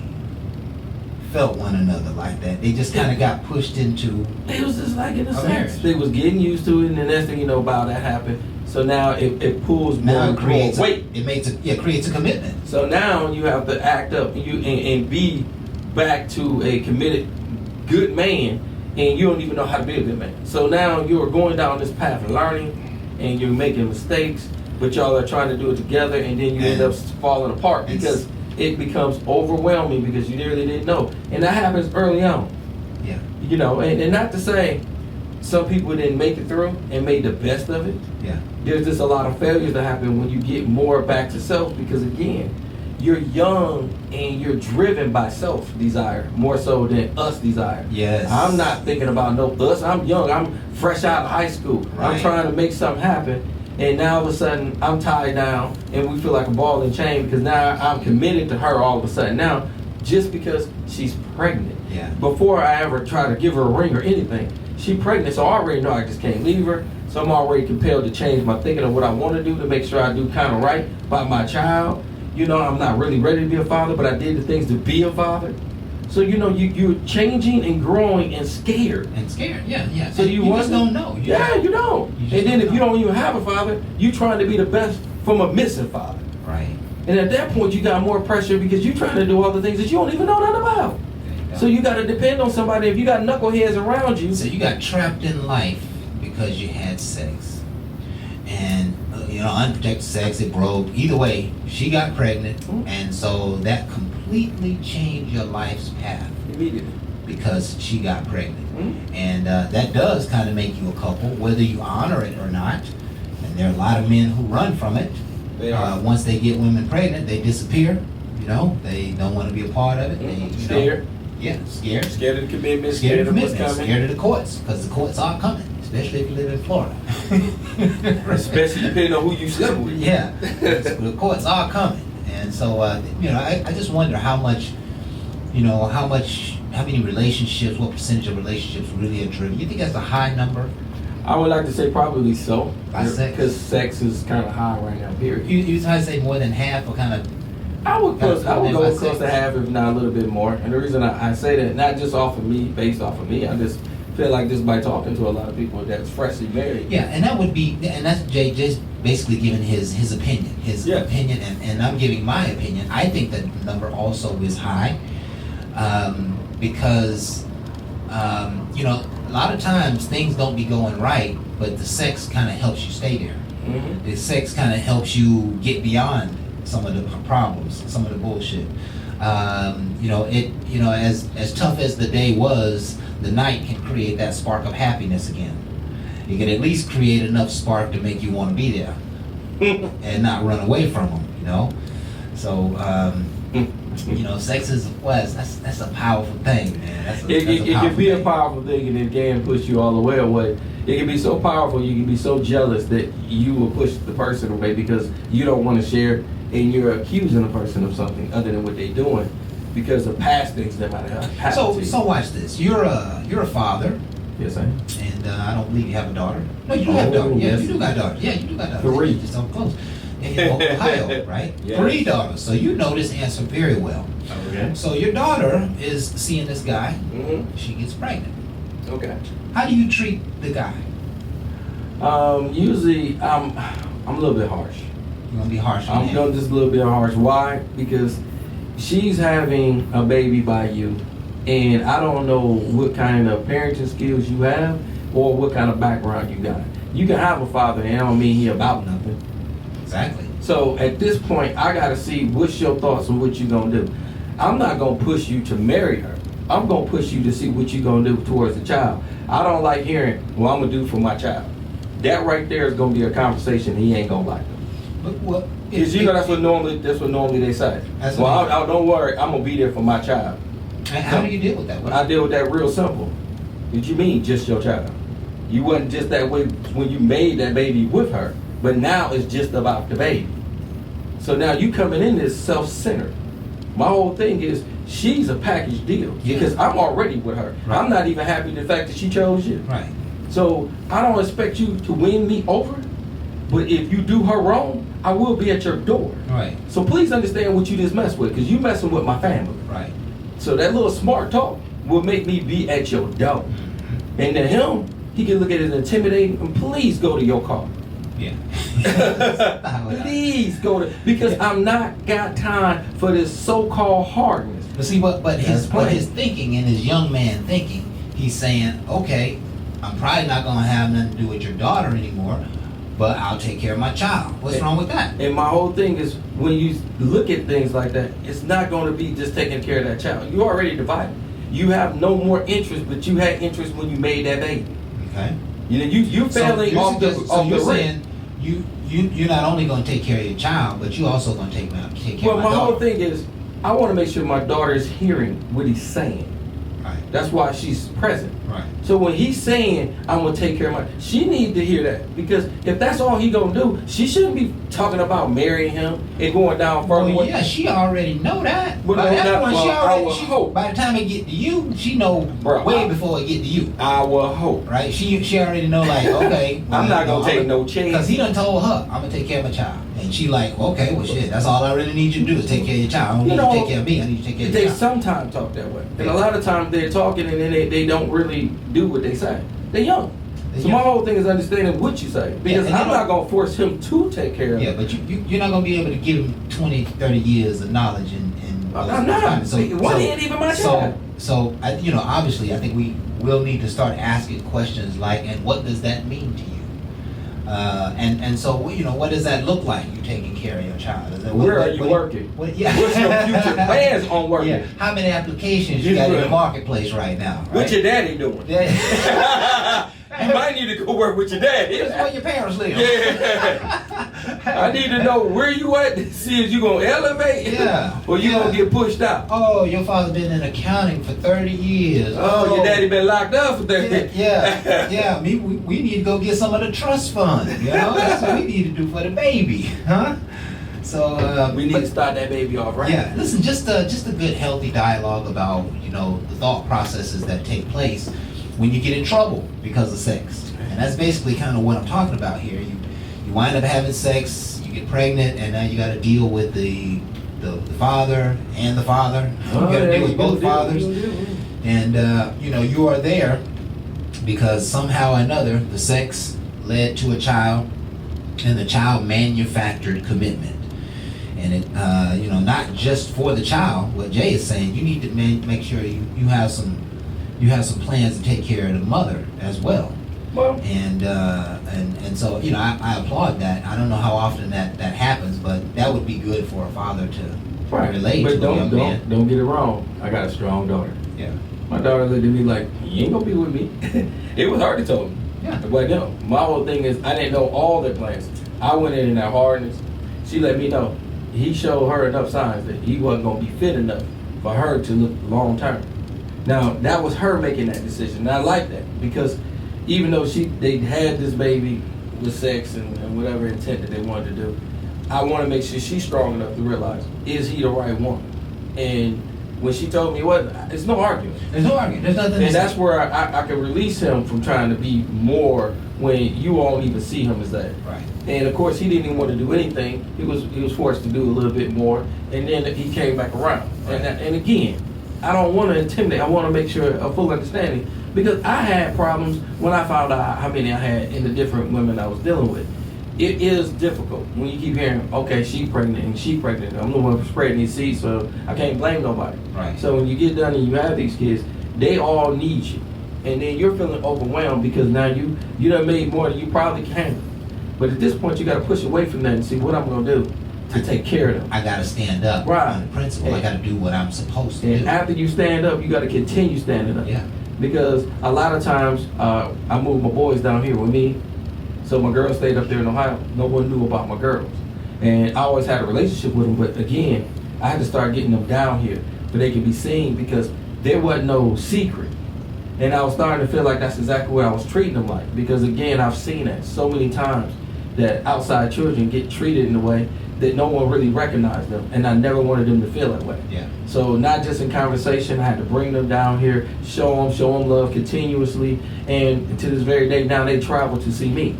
felt one another like that. They just kind of got pushed into. It was just like in a A sense. marriage. They was getting used to it, and the next thing you know about that happened. So now it pulls Now more it creates weight. creates a commitment. So now you have to act up and be back to a committed good man, and you don't even know how to be a good man. So now you're going down this path of learning, and you're making mistakes, but y'all are trying to do it together, and then you end up falling apart It's- because it becomes overwhelming because you really didn't know. And that happens early on. Yeah. And not to say some people didn't make it through and made the best of it. Yeah. There's just a lot of failures that happen when you get more back to self because again, you're young and you're driven by self desire more so than us desire. Yes. I'm not thinking about no us. I'm young. I'm fresh out of high school. I'm Right. trying to make something happen. And now all of a sudden I'm tied down and we feel like a ball and chain because now I'm committed to her all of a sudden now just because she's pregnant. Yeah. Before I ever try to give her a ring or anything, she pregnant, so I already know I just can't leave her. So I'm already compelled to change my thinking of what I want to do to make sure I do kind of right by my child. I'm not really ready to be a father, but I did the things to be a father. So you're changing and growing and scared. And scared. Yeah. Yeah. So you just don't know. You You don't. You just And then don't if you know. don't even have a father, you trying to be the best from a missing father. Right. And at that point, you got more pressure because you're trying to do all the things that you don't even know nothing about. So you got to depend on somebody. If you got knuckleheads around you, So you got trapped in life because you had sex, and unprotected sex, it broke. Either way, she got pregnant, and so that completely changed your life's path Immediately. because she got pregnant. Mhm. And that does kind of make you a couple, whether you honor it or not. And there are a lot of men who run from it. They are. Once they get women pregnant, they disappear. They don't want to be a part of it. Scared. Yeah, scared. Scared of the commitment, Scared of what's commitment, coming. scared of the courts, because the courts are coming, especially if you live in Florida. Especially depending on who you sleep with. Yeah, the courts are coming, and so I just wonder how much, how many relationships, what percentage of relationships really are driven. You think that's a high number? I would like to say probably so. By sex? Because sex is kind of high right now, period. You trying to say more than half, or kind of? I would go By close to sex. half, if not a little bit more. And the reason I say that, not just off of me, based off of me, I just feel like just by talking to a lot of people that's freshly married. Yeah, and that's Jay just basically giving his opinion, Yes. and I'm giving my opinion. I think that the number also is high, because a lot of times things don't be going right, but the sex kind of helps you stay there. Mm-hmm. The sex kind of helps you get beyond some of the problems, some of the bullshit. As tough as the day was, the night can create that spark of happiness again. You can at least create enough spark to make you want to be there and not run away from them. So sex is that's a powerful thing, man. It can be a powerful thing, and it can push you all the way away. It can be so powerful, you can be so jealous that you will push the person away because you don't want to share, and you're accusing the person of something other than what they're doing because of past things that might have happened to you. So watch this. You're a father, Yes, I am. and I don't believe you have a daughter. No, you do have a daughter. Yeah, yes. you do got a daughter. Yeah, you do got a daughter. 3. You're so close. In Ohio, right? Yes. 3 daughters. So you know this answer very well. Okay. So your daughter is seeing this guy. Mm-hmm. She gets pregnant. Okay. How do you treat the guy? Usually, I'm a little bit harsh. You gonna be harsh on I'm him? going just a little bit harsh. Why? Because she's having a baby by you, and I don't know what kind of parenting skills you have or what kind of background you got. You can have a father, and I don't mean he about nothing. Exactly. So at this point, I gotta see what's your thoughts on what you gonna do. I'm not gonna push you to marry her. I'm gonna push you to see what you gonna do towards the child. I don't like hearing, well, I'm gonna do for my child. That right there is gonna be a conversation he ain't gonna like. But what? Because that's what normally they say. That's Well, what I don't worry, I'm gonna be there for my child. And how do you deal with that? I deal with that real simple. What you mean, just your child? You wasn't just that way when you made that baby with her, but now it's just about the baby. So now you coming in as self-centered. My whole thing is she's a package deal Yeah. because I'm already with her. Right. I'm not even happy with the fact that she chose you. Right. So I don't expect you to win me over, but if you do her wrong, I will be at your door. Right. So please understand what you just messed with, because you messing with my family. Right. So that little smart talk will make me be at your door. And to him, he can look at it as intimidating, and please go to your car. Yeah. Please go to, because I'm not got time for this so-called hardness. But see, but his That's plain. his thinking and his young man thinking, he's saying, okay, I'm probably not gonna have nothing to do with your daughter anymore, but I'll take care of my child. What's wrong with that? And my whole thing is, when you look at things like that, it's not going to be just taking care of that child. You already divided. You have no more interest, but you had interest when you made that baby. Okay. You failing off the so you're rip. saying you're not only gonna take care of your child, but you also gonna take care Well, of my my whole daughter. thing is, I want to make sure my daughter is hearing what he's saying. Right. That's why she's present. Right. So when he's saying, I'm going to take care of she needs to hear that. Because if that's all he going to do, she shouldn't be talking about marrying him and going down further. Well, yeah, she already know that. Well, By no, that not- point, well, I would hope. by the time it get to you, she know Bruh, way before it get to you. I will hope. Right? She already know, like, okay. I'm not going to take no chance. Because he done told her, I'm gonna take care of my child. And she like, okay, well shit, that's all I really need you to do is take care of your child. I don't You need know, you to take care of me, I need you to take care of They your child. sometimes talk that way. And a lot of times they're talking and then they don't really do what they say. They're young. They're So young. my whole thing is understanding what you say. Because and they I'm not don't- going to force him to take care of Yeah, it. but you're not gonna be able to give him 20, 30 years of knowledge and I'm not. One ain't even my child. So obviously I think we will need to start asking questions like, and what does that mean to you? And so, you know, what does that look like? You taking care of your child? Is that, Where are you working? Yeah. What's your future plans on working? Yeah. How many applications you got in the marketplace right now? Right? What your daddy doing? Yeah. You might need to go work with your daddy. That's where your parents live. Yeah. I need to know where you at to see if you gonna elevate, Yeah. or you gonna get pushed out. Oh, your father been in accounting for 30 years. Oh, your daddy been locked up for 30. Yeah. We need to go get some of the trust fund. You know, that's what we need to do for the baby, huh? So We need to start that baby off right. Yeah, listen, just a good healthy dialogue about, you know, the thought processes that take place when you get in trouble because of sex. And that's basically kind of what I'm talking about here. You wind up having sex, you get pregnant, and now you got to deal with the father and the father. You got to deal with both fathers. And, you know, you are there because somehow or another the sex led to a child, and the child manufactured commitment. And it, you know, not just for the child. What Jay is saying, you need to make sure you have some plans to take care of the mother as well. Well, And so, you know, I applaud that. I don't know how often that happens, but that would be good for a father to relate but to a young man. don't get it wrong. I got a strong daughter. Yeah. My daughter looked at me like, you ain't gonna be with me. It was hard to tell me. Yeah. But no, my whole thing is I didn't know all their plans. I went in that hardness. She let me know. He showed her enough signs that he wasn't gonna be fit enough for her to look long term. Now that was her making that decision. And I like that because even though they had this baby with sex and whatever intent that they wanted to do, I want to make sure she's strong enough to realize, is he the right one? And when she told me what, it's no argument. There's no argument. There's nothing. And that's where I can release him from trying to be more when you won't even see him as that. Right. And of course, he didn't even want to do anything. He was forced to do a little bit more, and then he came back around. Right. And again, I don't want to intimidate. I want to make sure a full understanding because I had problems when I found out how many I had in the different women I was dealing with. It is difficult when you keep hearing, okay, she pregnant and she pregnant. I'm the one spreading these seeds, so I can't blame nobody. Right. So when you get done and you have these kids, they all need you. And then you're feeling overwhelmed because now you done made more than you probably can handle. But at this point, you got to push away from that and see what I'm going to do to take care of them. I got to stand up Right. on the principle. I got to do what I'm supposed to And do. after you stand up, you got to continue standing up. Yeah. Because a lot of times, I moved my boys down here with me. So my girls stayed up there in Ohio. No one knew about my girls. And I always had a relationship with them. But again, I had to start getting them down here where they could be seen because there wasn't no secret. And I was starting to feel like that's exactly what I was treating them like. Because again, I've seen that so many times that outside children get treated in a way that no one really recognized them. And I never wanted them to feel that way. Yeah. So not just in conversation, I had to bring them down here, show them love continuously. And to this very day, now they travel to see me.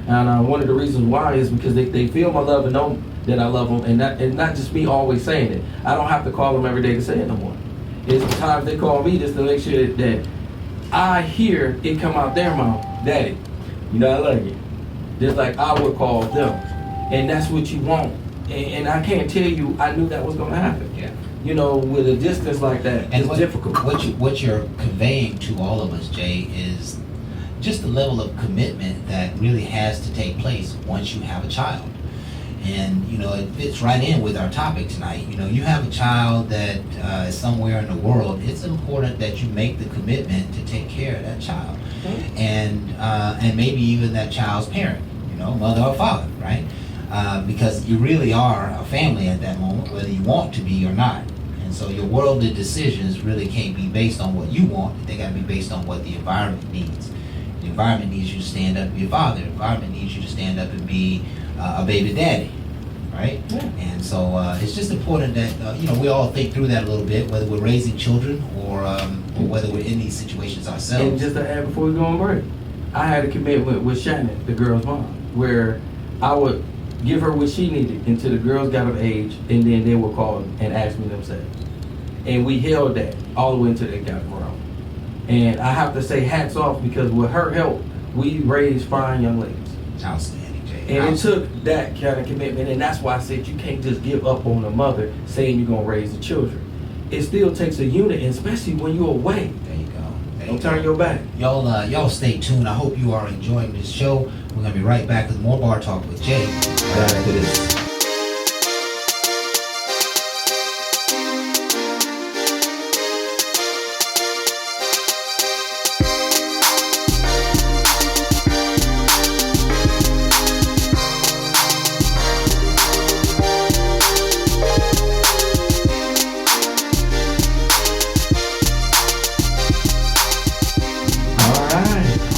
And one of the reasons why is because they feel my love and know that I love them. And not just me always saying it. I don't have to call them every day to say it no more. It's times they call me just to make sure that I hear it come out their mouth. Daddy, you know I love you. Just like I would call them. And that's what you want. And I can't tell you, I knew that was going to happen. Yeah. You know, with a distance like that, And it's difficult. What you're conveying to all of us, Jay, is just the level of commitment that really has to take place once you have a child. And, you know, it fits right in with our topic tonight. You know, you have a child that is somewhere in the world. It's important that you make the commitment to take care of that child. Mm-hmm. And maybe even that child's parent, you know, mother or father, right? Because you really are a family at that moment, whether you want to be or not. And so your worldly decisions really can't be based on what you want. They got to be based on what the environment needs. The environment needs you to stand up and be a father. The environment needs you to stand up and be a baby daddy, right? Yeah. And so it's just important that, you know, we all think through that a little bit, whether we're raising children or whether we're in these situations ourselves. And just to add before we go on break, I had a commitment with Shannon, the girl's mom, where I would give her what she needed until the girls got of age, and then they would call and ask me themselves. And we held that all the way until they got grown. And I have to say hats off because with her help, we raised fine young ladies. Outstanding, Jay. And it took that kind of commitment, and that's why I said you can't just give up on a mother saying you're gonna raise the children. It still takes a unit, and especially when you're away. There you go. There you Don't go. turn your back. Y'all stay tuned. I hope you are enjoying this show. We're going to be right back with more Bar Talk with Jay right after this.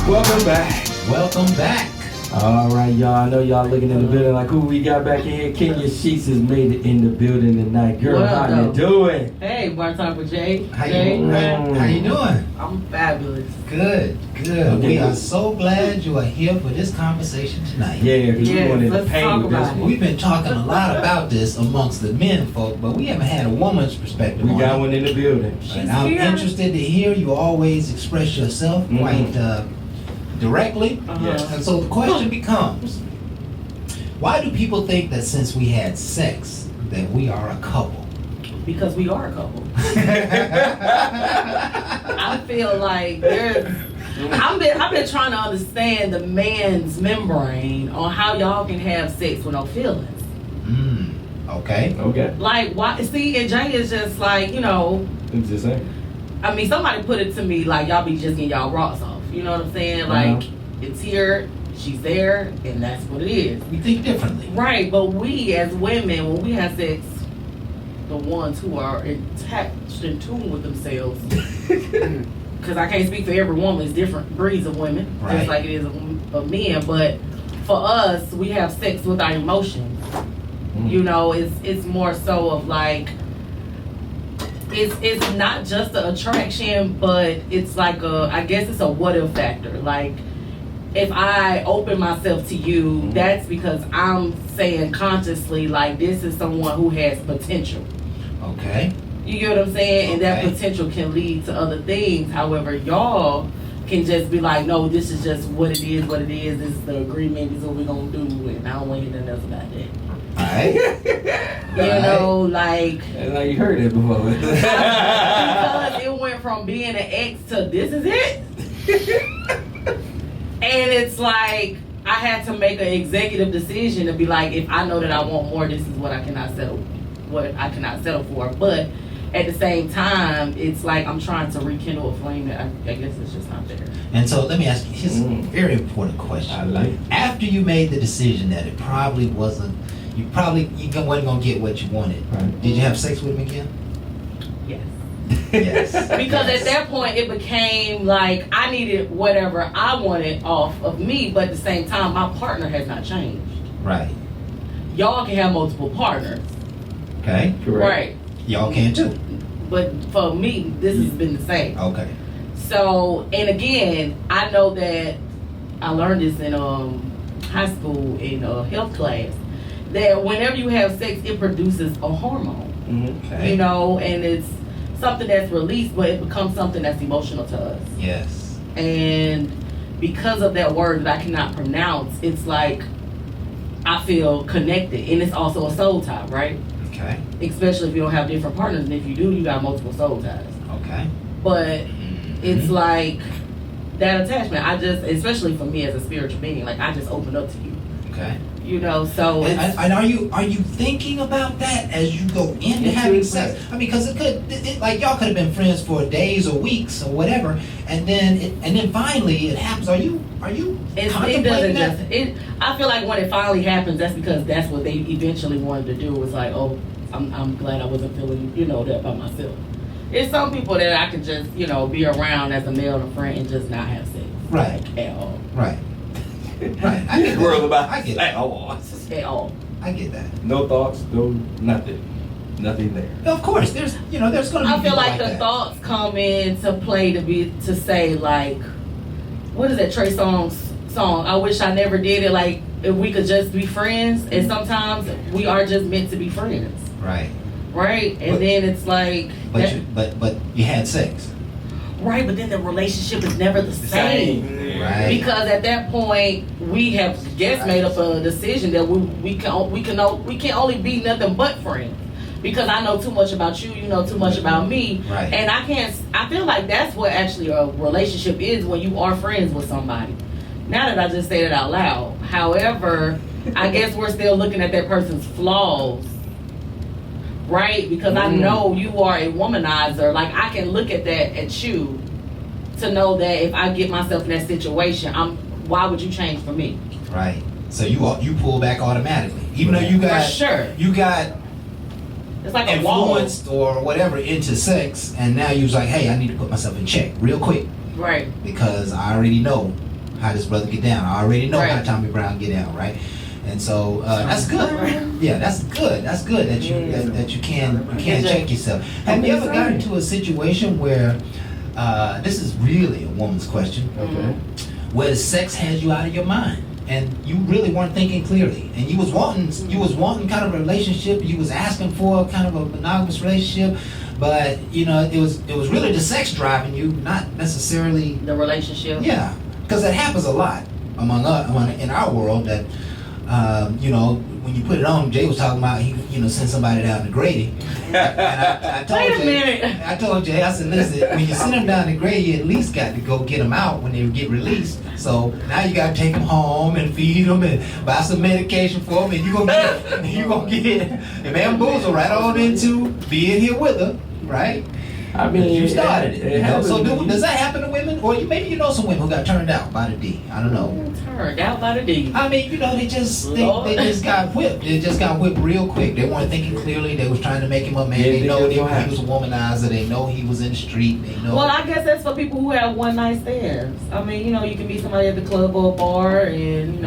Welcome back. Welcome back. All right, y'all. I know y'all looking in the building like, who we got back in here? Kenya Sheets has made it in the building tonight. Girl, What how up, you though? doing? Hey, Bar Talk with Jay. How Jay, you doing? I'm fabulous. Good. Okay, We are good. so glad you are here for this conversation tonight. Yeah, because Yes, we wanted to let's paint talk with this about it. one. We've been talking a lot about this amongst the men folk, but we haven't had a woman's perspective We on got it. one in the building. And I'm here. interested to hear you always express yourself quite directly. Uh-huh. And so the question becomes, why do people think that since we had sex that we are a couple? Because we are a couple. I feel like I've been trying to understand the man's membrane on how y'all can have sex with no feelings. Okay. Okay. Like, why? See, and Jay is just like, I'm just saying. I mean, somebody put it to me like y'all be just getting y'all rocks off. You know what I'm saying? Like, it's here, she's there, and that's what it is. We think differently. Right, but we as women, when we have sex, the ones who are attached in tune with themselves, because I can't speak for every woman, it's different breeds of women, Right. just like it is of men, but for us, we have sex with our emotions. You know, it's more so of like, it's not just the attraction, but it's like I guess it's a what if factor. Like, if I open myself to you, that's because I'm saying consciously, like, this is someone who has potential. Okay. You get what I'm saying? And that Okay. potential can lead to other things. However, y'all can just be like, no, this is just what it is, this is the agreement, this is what we're going to do, and I don't want to hear nothing else about that. Alright. You know, like, And like you heard it before. because it went from being an ex to this is it. And it's like, I had to make an executive decision to be like, if I know that I want more, this is what I cannot settle for. But at the same time, it's like I'm trying to rekindle a flame that I guess it's just not there. And so let me ask you, here's a very important question. I like it. After you made the decision that it probably wasn't, you wasn't gonna get what you wanted. Right. Did you have sex with him again? Yes. Yes. Because Yes. at that point, it became like I needed whatever I wanted off of me, but at the same time, my partner has not changed. Right. Y'all can have multiple partners. Okay. Correct. Right. Y'all can too. But for me, this has been the same. Okay. So, and again, I know that I learned this in high school in health class, that whenever you have sex, it produces a hormone, Okay. you know, and it's something that's released, but it becomes something that's emotional to us. Yes. And because of that word that I cannot pronounce, it's like I feel connected, and it's also a soul tie, right? Okay. Especially if you don't have different partners, and if you do, you got multiple soul ties. Okay. But it's like that attachment. I just, especially for me as a spiritual being, like I just open up to you, Okay. you know. So And, it's, and are you thinking about that as you go into Into having it. sex? I mean, because like y'all could have been friends for days or weeks or whatever, and then finally it happens. Are you it contemplating doesn't that? just. It. I feel like when it finally happens, that's because that's what they eventually wanted to do. Was like, oh, I'm glad I wasn't feeling, you know, that by myself. It's some people that I could just, you know, be around as a male and a friend and just not have sex. Right. Like, at all. Right. Right. I get World that. about I get that. At all. I get that. No thoughts, no nothing. Nothing there. Of course, there's going to be I feel people like the that. thoughts come into play to say like, what is that Trey Songz song? I wish I never did it. Like, if we could just be friends, and sometimes we are just meant to be friends, Right. right? And But- then it's like, But you had sex. right? But then the relationship is never the same. Right. Because at that point, we have just made up a decision that we can only be nothing but friends. Because I know too much about you, you know too much about me, Right. and I feel like that's what actually a relationship is when you are friends with somebody. Now that I just said it out loud. However, I guess we're still looking at that person's flaws. Right? Because I know you are a womanizer. Like, I can look at that at you to know that if I get myself in that situation, why would you change for me? Right. So you pull back automatically, even though you got For sure. you got It's like a wall. influenced or whatever into sex, and now you're like, hey, I need to put myself in check real quick Right. because I already know how this brother get down. I already know how Right. Tommy Brown get down, right? And so that's good. Yeah, that's good. That's good that you that you can check yourself. Have you ever gotten into a situation where this is really a woman's question? Okay. Where the sex had you out of your mind and you really weren't thinking clearly, and you was wanting kind of a relationship, you was asking for kind of a monogamous relationship, but you know it was really the sex driving you, not necessarily The relationship. yeah, because that happens a lot among us in our world that you know, when you put it on, Jay was talking about he send somebody down to Grady. And I told Wait a Jay, minute. I told Jay, I said, listen, when you send them down to Grady, you at least got to go get them out when they get released. So now you got to take them home and feed them and buy some medication for them, and you gonna get and bamboozle right on into being here with her, right? I mean, You started it. You know? So happened. does that happen to women, or maybe you know some women who got turned out by the D? I don't know. Turned out by the D. I mean, you know, they just got whipped. They just got whipped real quick. They weren't thinking clearly. They was trying to make him a man. Yeah, They know they he don't was a womanizer. They know he was in the street. They know. Well, I guess that's for people who have one night stands. I mean, you can meet somebody at the club or a bar, and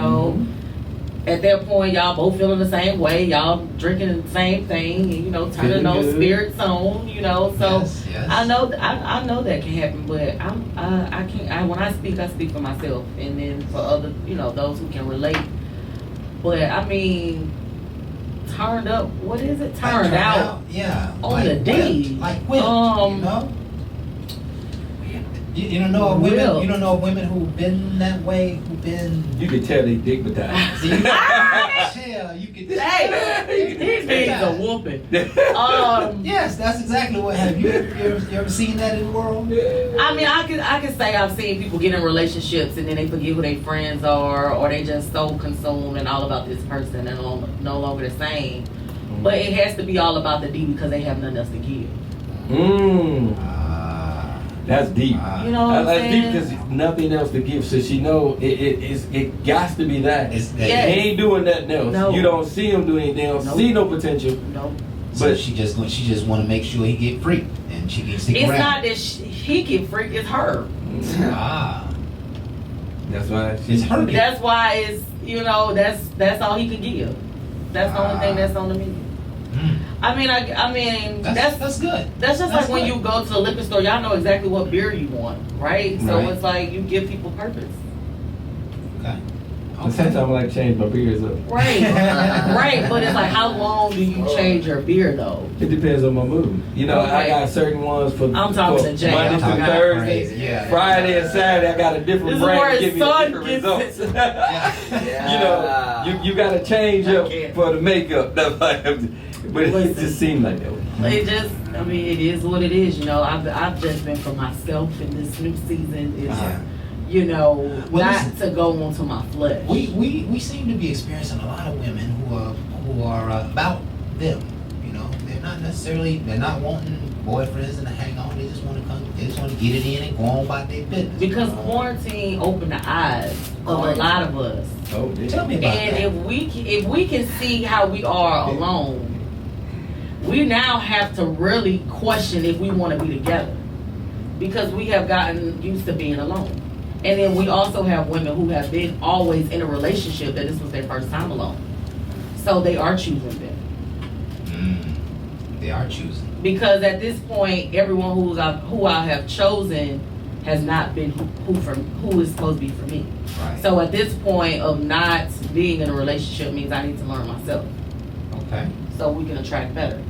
at that point, y'all both feeling the same way. Y'all drinking the same thing, and turning Feeling those good. spirits on. So Yes. I know that can happen, but I can't. When I speak for myself, and then for other, those who can relate. But I mean, turned up. What is it? Turned out. Yeah. On the D. whipped, like whipped. You know. You don't know of women. Will. You don't know of women who've been that way. Who've been. You can tell they digmatized. See, you can tell. You can. Hey, these niggas are whooping. Yes, that's exactly what. Have you ever seen that in the world? I mean, I can say I've seen people get in relationships and then they forget who their friends are, or they just so consumed and all about this person and no longer the same. But it has to be all about the D because they have nothing else to give. That's deep. You know what I'm That's deep saying? because nothing else to give. So she know it got to be that. It's They Yes. ain't doing nothing else. No. You don't see him do anything. They don't Nope. see no potential. Nope. So But she just want to make sure he get free, and she can stick It's around. not that he get freaked, it's her. That's why It's her. That's why it's, that's all he can give. That's the only thing that's on the menu. I mean, That's good. That's just That's like when good. you go to the liquor store, y'all know exactly what beer you want, right? So Right. it's like you give people purpose. Okay. And sometimes I like to change my beers up. Right. Right. But it's like, how long do you change your beer though? It depends on my mood. I Okay. got certain ones for I'm talking for to Jay. Monday I'm through talking Thursday. crazy, yeah. Friday and Saturday, I got a different This is brand where to give his me son different gets results. Yeah. You got to change I up can't. for the makeup. But it Listen. just seemed like that. It is what it is, I've just been for myself, and this new season is, Well, not listen. to go onto my flesh. We seem to be experiencing a lot of women who are about them. They're not wanting boyfriends and to hang on. They just want to come. They just want to get it in and go on about their business. Because quarantine opened the eyes of a lot of us. Oh, yeah. Tell me about And that. if we can see how we are alone, we now have to really question if we want to be together, because we have gotten used to being alone. And then we also have women who have been always in a relationship that this was their first time alone, so they are choosing them. They are choosing. Because at this point, everyone who I have chosen has not been who is supposed to be for me. Right. So at this point of not being in a relationship means I need to learn myself, Okay. so we can attract better.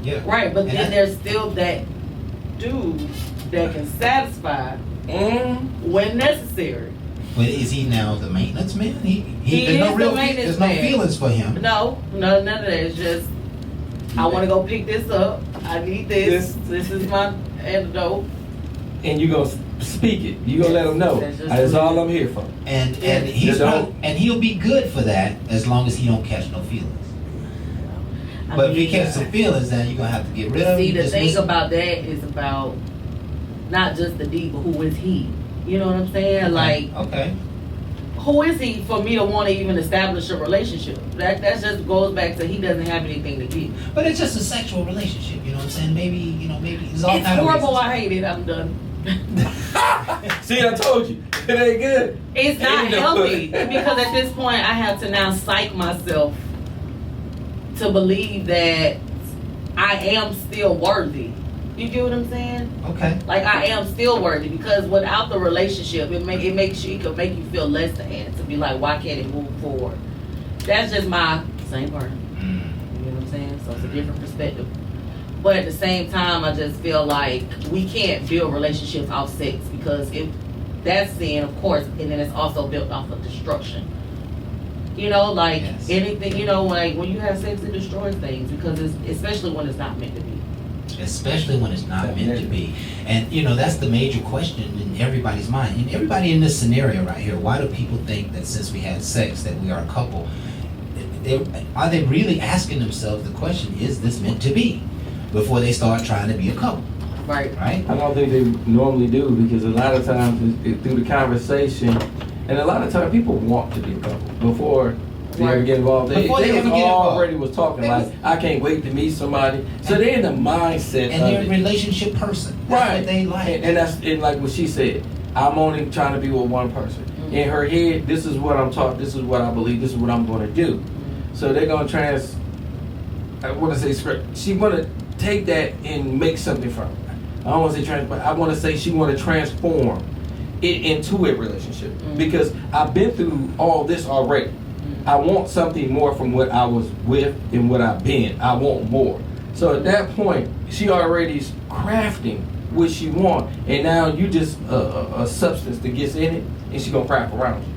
Yeah. Right, but And then that- there's still that dude that can satisfy when necessary. But is he now the maintenance man? He there's no is the real maintenance there's no man. feelings for him. No, none of that. It's just I want to go pick this up. I need this. This is my antidote. and you gonna speak it. You gonna let him know. That's all I'm here for. And don't- he'll be good for that as long as he don't catch no feelings. But if he catches some feelings, then you're gonna have to get rid of him. See, the dismiss thing him. about that is about not just the D, but who is he? You know what I'm saying? Like, okay. who is he for me to want to even establish a relationship? That just goes back to he doesn't have anything to give. But it's just a sexual relationship, you know what I'm saying? Maybe it's all It's kind of horrible. reasons. I hate it. I'm done. See, I told you, it ain't good. It's not Ain't no healthy good. because at this point I have to now psych myself to believe that I am still worthy. You get what I'm saying? Okay. Like I am still worthy because without the relationship, it could make you feel less than to be like, why can't it move forward? That's just my same person. You know what I'm saying? So it's a different perspective. But at the same time, I just feel like we can't build relationships off sex because if that's sin, of course, and then it's also built off of destruction. You know, like Yes. anything, you know, like when you have sex, it destroys things because especially when it's not meant to be. Especially when it's not meant to be. And that's the major question in everybody's mind. And everybody in this scenario right here, why do people think that since we had sex that we are a couple? Are they really asking themselves the question, is this meant to be? Before they start trying to be a couple, Right. right? I don't think they normally do because a lot of times through the conversation, and a lot of times people want to be a couple before they ever get involved. Before they was ever get involved. already was talking They like, was- I can't wait to meet somebody. So they're in the mindset And of they're a it. relationship person. That's Right. what they like. And that's and like what she said. I'm only trying to be with one person. In her head, this is what I'm taught. This is what I believe. This is what I'm going to do. So they're going to I want to say script. She want to take that and make something from it. I don't want to say trans, but I want to say she want to transform it into a relationship because I've been through all this already. I want something more from what I was with and what I've been. I want more. So at that point, she already's crafting what she want, and now you just a substance that gets in it, and she gonna wrap around you.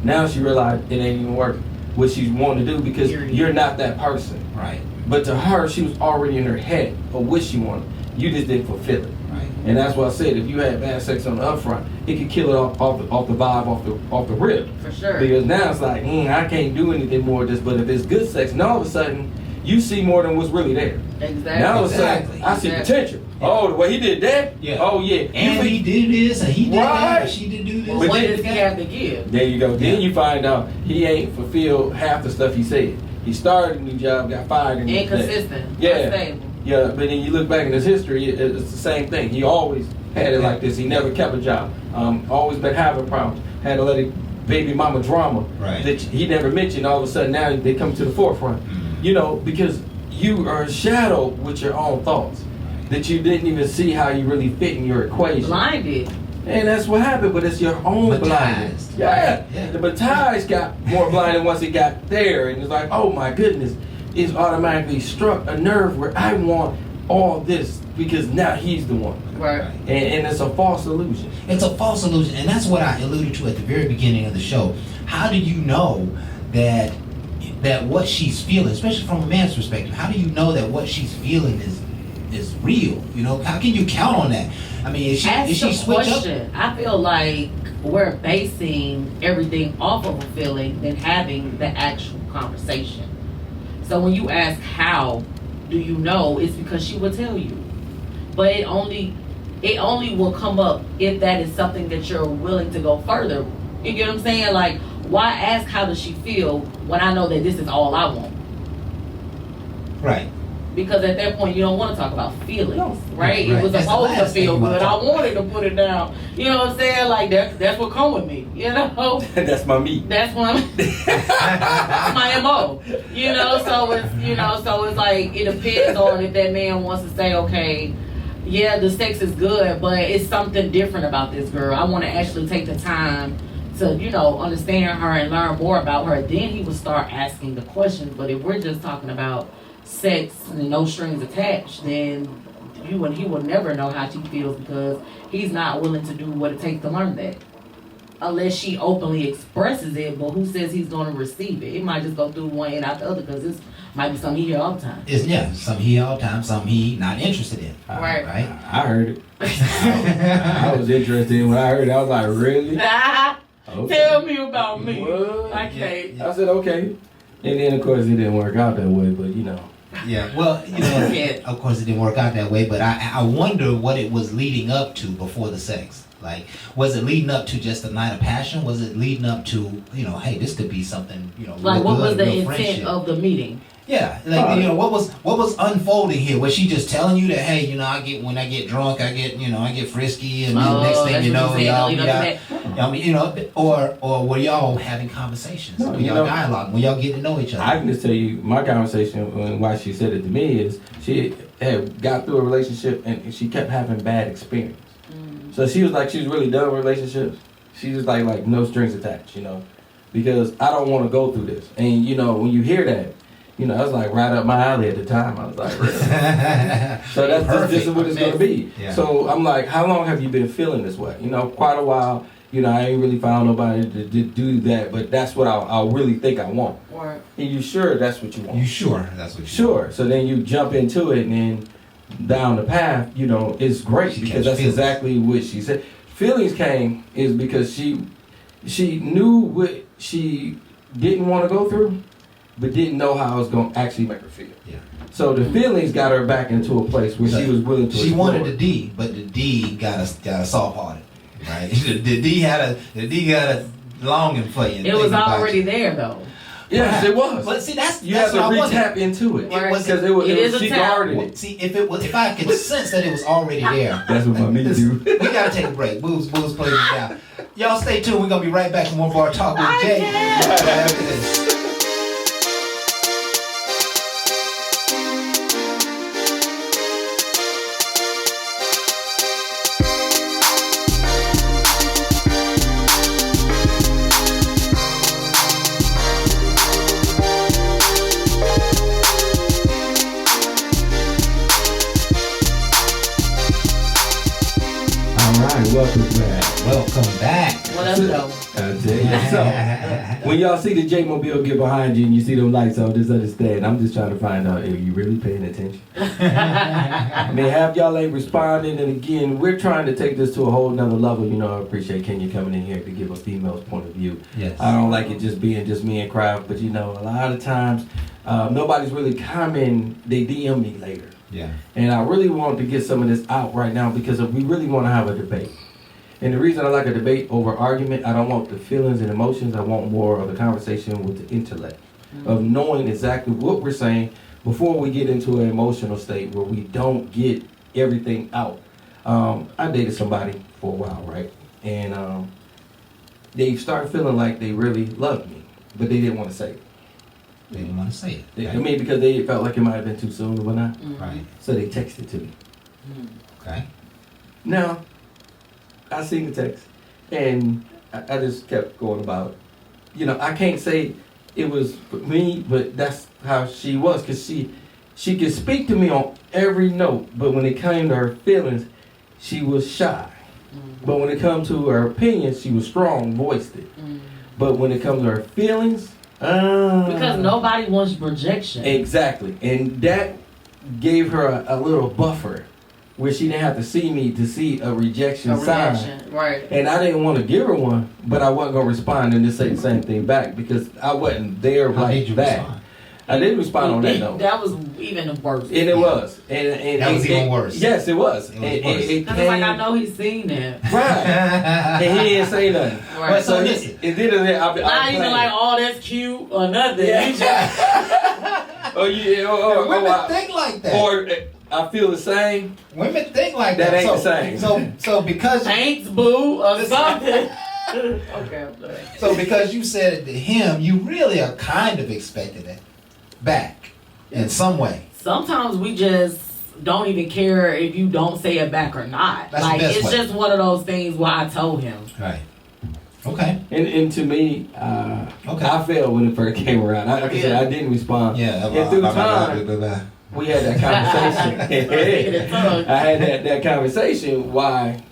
Now she realized it ain't even working. What she's wanting to do because you're not that person. Right. But to her, she was already in her head of what she wanted. You just didn't fulfill it. Right. And that's why I said if you had bad sex on the upfront, it could kill it off the vibe, off the rip. For sure. Because now it's like, I can't do anything more of this. But if it's good sex, now all of a sudden you see more than what's really there. Exactly. Now all of a Exactly. sudden I see Exactly. potential. Oh, the way he did that. Yeah. Oh yeah. And You he think- did this, and he did that, Right. and she did do this. Well, But what then- does he have to give? There you go. Then Yeah. you find out he ain't fulfilled half the stuff he said. He started a new job, got fired, and Inconsistent. Yeah. Unstable. Yeah, but then you look back in his history, it's the same thing. He always had it like this. He never kept a job. Always been having problems. Had a lot of baby mama drama Right. that he never mentioned. All of a sudden now they come to the forefront. Because you are a shadow with your own thoughts. That you didn't even see how you really fit in your equation. Blinded. And that's what happened, but it's your own blindness. Baptized. Yeah. Yeah. The baptized got more blinded once it got there. And it's like, oh my goodness. It's automatically struck a nerve where I want all this because now he's the one. Right. And it's a false illusion. It's a false illusion, and that's what I alluded to at the very beginning of the show. How do you know that what she's feeling, especially from a man's perspective, how do you know that what she's feeling is real? How can you count on that? I mean, is Ask she the switch up? question. I feel like we're basing everything off of a feeling than having the actual conversation. So when you ask how do you know, it's because she will tell you. But it only will come up if that is something that you're willing to go further. You get what I'm saying? Like, why ask how does she feel when I know that this is all I want? Right. Because at that point, you don't want to talk about feelings, No. right? Right. It was That's the supposed to last thing feel you wanna good. I talk about. wanted to put it down. You know what I'm saying? Like, that's what come with me, you know? That's my meat. That's what that's my MO. So it's like, it depends on if that man wants to say, okay, yeah, the sex is good, but it's something different about this girl. I want to actually take the time to, understand her and learn more about her. Then he would start asking the questions. But if we're just talking about sex and no strings attached, then he will never know how she feels because he's not willing to do what it takes to learn that. Unless she openly expresses it, but who says he's going to receive it? It might just go through one and out the other because it's Might be something he hear all the time. Some he all the time, some he not interested in. Right. Right? I heard it. I was interested in when I heard it. I was like, really? Okay. Tell me about me. What? I can't. I said, okay. And then, of course, it didn't work out that way, but you know. Yeah, well, of course it didn't work out that way, but I wonder what it was leading up to before the sex. Like, was it leading up to just a night of passion? Was it leading up to, hey, this could be something, Like, real what good, was the real intent friendship? of the meeting? Yeah, like, what was unfolding here? Was she just telling you that, hey, when I get drunk, I get frisky, and then next thing you know, or were y'all having conversations? No, were y'all dialogue? Were y'all getting to know each other? I can just tell you my conversation and why she said it to me is she had got through a relationship and she kept having bad experience. So she was really done with relationships. She was like no strings attached, because I don't want to go through this. And when you hear that, I was like right up my alley at the time. I was like, really? So this is what it's going to be. Yeah. So I'm like, how long have you been feeling this way? Quite a while. I ain't really found nobody to do that, but that's what I really think I want. Or And you sure that's what you want? You sure that's what you Sure. So then you jump into it and then down the path, it's great She because catch that's feelings. exactly what she said. Feelings came is because she knew what she didn't want to go through, but didn't know how it was going to actually make her feel. Yeah. So the feelings got her back into a place where she was willing to She explore. wanted the D, but the D got a soft-hearted, right? the D got a longing for you. it was already there, though. Yes, it was. But see, that's You have to what I wondered. re-tap into it. Right. Because It is a she tap. guarded Well, it. see, if I could sense that it was already there. That's what my meat do. We gotta take a break. Booze plays it down. Y'all stay tuned. We're gonna be right back for more of our talk with Jay. After this. All right, welcome back. Welcome back. What else, though? I tell you. So, when y'all see the J-Mobile get behind you and you see them lights on, just understand. I'm just trying to find out if you really paying attention. I mean, have y'all ain't responding. And again, we're trying to take this to a whole nother level. I appreciate Kenya coming in here to give a female's point of view. Yes. I don't like it just being just me and Kraft, but a lot of times nobody's really commenting. They DM me later. Yeah. And I really want to get some of this out right now because we really want to have a debate. And the reason I like a debate over argument, I don't want the feelings and emotions. I want more of the conversation with the intellect of knowing exactly what we're saying before we get into an emotional state where we don't get everything out. I dated somebody for a while, right? And they started feeling like they really loved me, but they didn't want to say it. They didn't want to say it. I mean, because they felt like it might have been too soon or whatnot. Right. So they texted to me. Okay. Now, I seen the text, and I just kept going about it. I can't say it was me, but that's how she was, because she could speak to me on every note, but when it came to her feelings, she was shy. But when it comes to her opinions, she was strong, voiced it. But when it comes to her feelings, Because nobody wants rejection. exactly. And that gave her a little buffer where she didn't have to see me to see a rejection sign. reaction, right? And I didn't want to give her one, but I wasn't going to respond and just say the same thing back because I wasn't there How like did you that. respond? I didn't respond on that note. That was even worse. And it was. And That was even worse. Yes, it was. It was worse. Because it's like, I know he's seen that. Right. And he didn't say nothing. Right. But so listen. And then Not even like, oh, that's cute or nothing. Yeah. He just- Women think like that. Or I feel the same. Women think like That that. ain't the same. So because Thanks, boo, or something. Okay, I'm sorry. so because you said it to him, you really are kind of expecting it back in some way. Sometimes we just don't even care if you don't say it back or not. That's the like, best it's way. just one of those things where I told him. Right. Okay. And to me, Okay. I failed when it first came around. Like I said, I didn't respond. Yeah. And through time, we had that conversation. I had that conversation why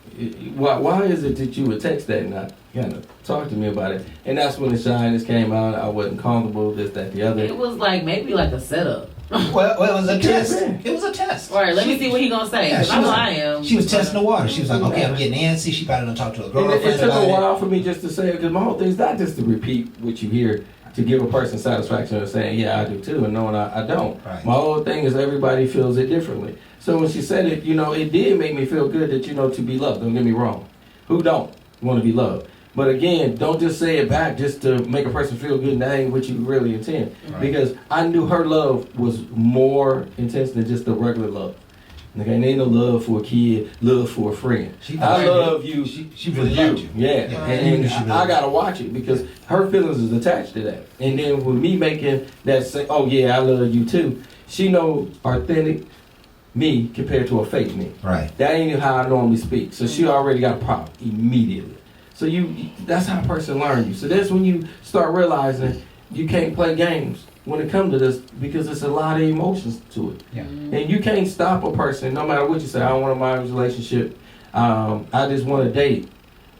why is it that you would text that and not kind of talk to me about it? And that's when the shyness came out. I wasn't comfortable, this, that, the other. It was like maybe like a setup. Well, it was a It test. could've been. It was a test. All right, let me see what he gonna say. Yeah, 'Cause she I know was- I am. She was testing the water. She was like, okay, I'm getting antsy. She probably done talk to a And girlfriend it took about a it. while for me just to say, because my whole thing is not just to repeat what you hear, to give a person satisfaction of saying, yeah, I do too, and knowing I don't. Right. My whole thing is everybody feels it differently. So when she said it, it did make me feel good that, to be loved. Don't get me wrong. Who don't want to be loved? But again, don't just say it back just to make a person feel good, and that ain't what you really intend. Right. Because I knew her love was more intense than just the regular love. Okay, and ain't no love for a kid, love for a friend. She I really- love you. she for really loved you. Yeah, Yeah. and She really I loved gotta watch it because her feelings is attached to that. And then with me making that say, oh yeah, I love you too. She knows authentic me compared to a fake me. Right. That ain't how I normally speak. So she already got a problem immediately. So that's how a person learns you. So that's when you start realizing you can't play games when it comes to this because it's a lot of emotions to it. Yeah. And you can't stop a person no matter what you say. I don't want a marriage relationship. I just want to date.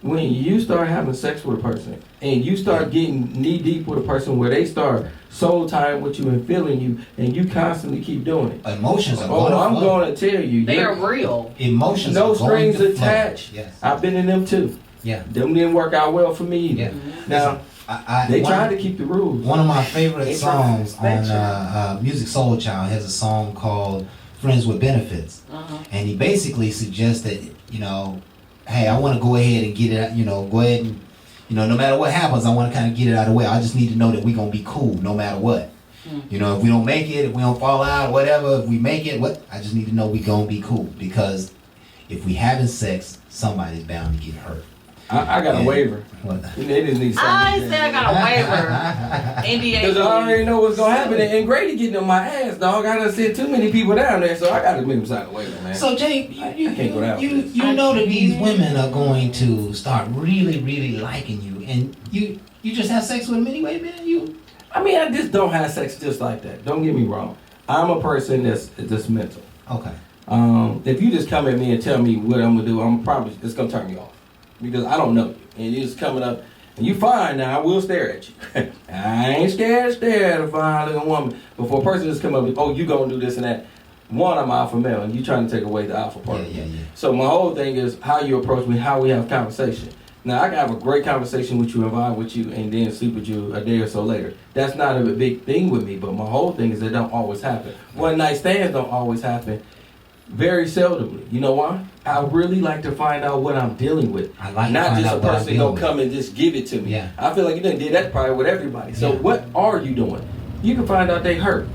When you start having sex with a person and you start getting knee deep with a person where they start soul tying with you and feeling you and you constantly keep doing it. Emotions are Oh, going I'm to flow. going to tell you. They you're- are real. Emotions No are going strings to flow. attached. Yes. I've been in them too. Yeah. Them didn't work out well for me either. Yeah. Now, they one- tried to keep the rules. One of my favorite They songs on perfection. Music Soul Child has a song called Friends with Benefits. Uh-huh. And he basically suggests that, hey, I want to go ahead and get it, go ahead and, no matter what happens, I want to kind of get it out of the way. I just need to know that we're going to be cool no matter what. If we don't make it, if we don't fall out, whatever, if we make it, I just need to know we're going to be cool. Because if we having sex, somebody's bound to get hurt. I got a Yeah. waiver. What? They just need I something. said I got a waiver. NDA. Because I already know what's going to happen. And Grady getting on my ass, dog. I done sent too many people down there, so I got to make him sign a waiver, man. So Jay, I can't go down with this. you know that these women are going to start really, really liking you, and you just have sex with them anyway, man. I just don't have sex just like that. Don't get me wrong. I'm a person that's just mental. Okay. If you just come at me and tell me what I'm gonna do, it's gonna turn me off because I don't know you, and you're just coming up and you fine now. I will stare at you. I ain't scared to stare at a fine looking woman. But for a person just come up with, oh, you gonna do this and that. One, I'm alpha male, and you trying to take away the alpha part. Yeah. So my whole thing is how you approach me, how we have conversation. Now I can have a great conversation with you and vibe with you, and then sleep with you a day or so later. That's not a big thing with me. But my whole thing is it don't always happen. One night stands don't always happen. Very seldomly. You know why? I really like to find out what I'm dealing with. I like to not find just out a what I'm person dealing gonna come and just give it to me. Yeah. I feel like you done did that probably with everybody. So Yeah. what are you doing? You can find out they hurt.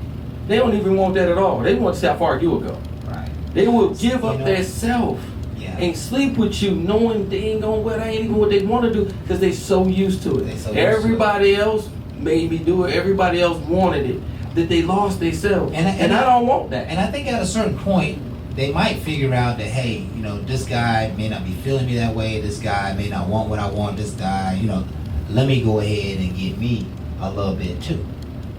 They don't even want that at all. They want to see how far you will go. Right. They will give up You know, their self Yeah. and sleep with you knowing they ain't gonna what ain't even what they want to do because they so used to it. They so used to Everybody else made me do it. Everybody else wanted it. That they lost themselves. And I don't want that. And I think at a certain point, they might figure out that, hey, this guy may not be feeling me that way. This guy may not want what I want. This guy, let me go ahead and get me a little bit too,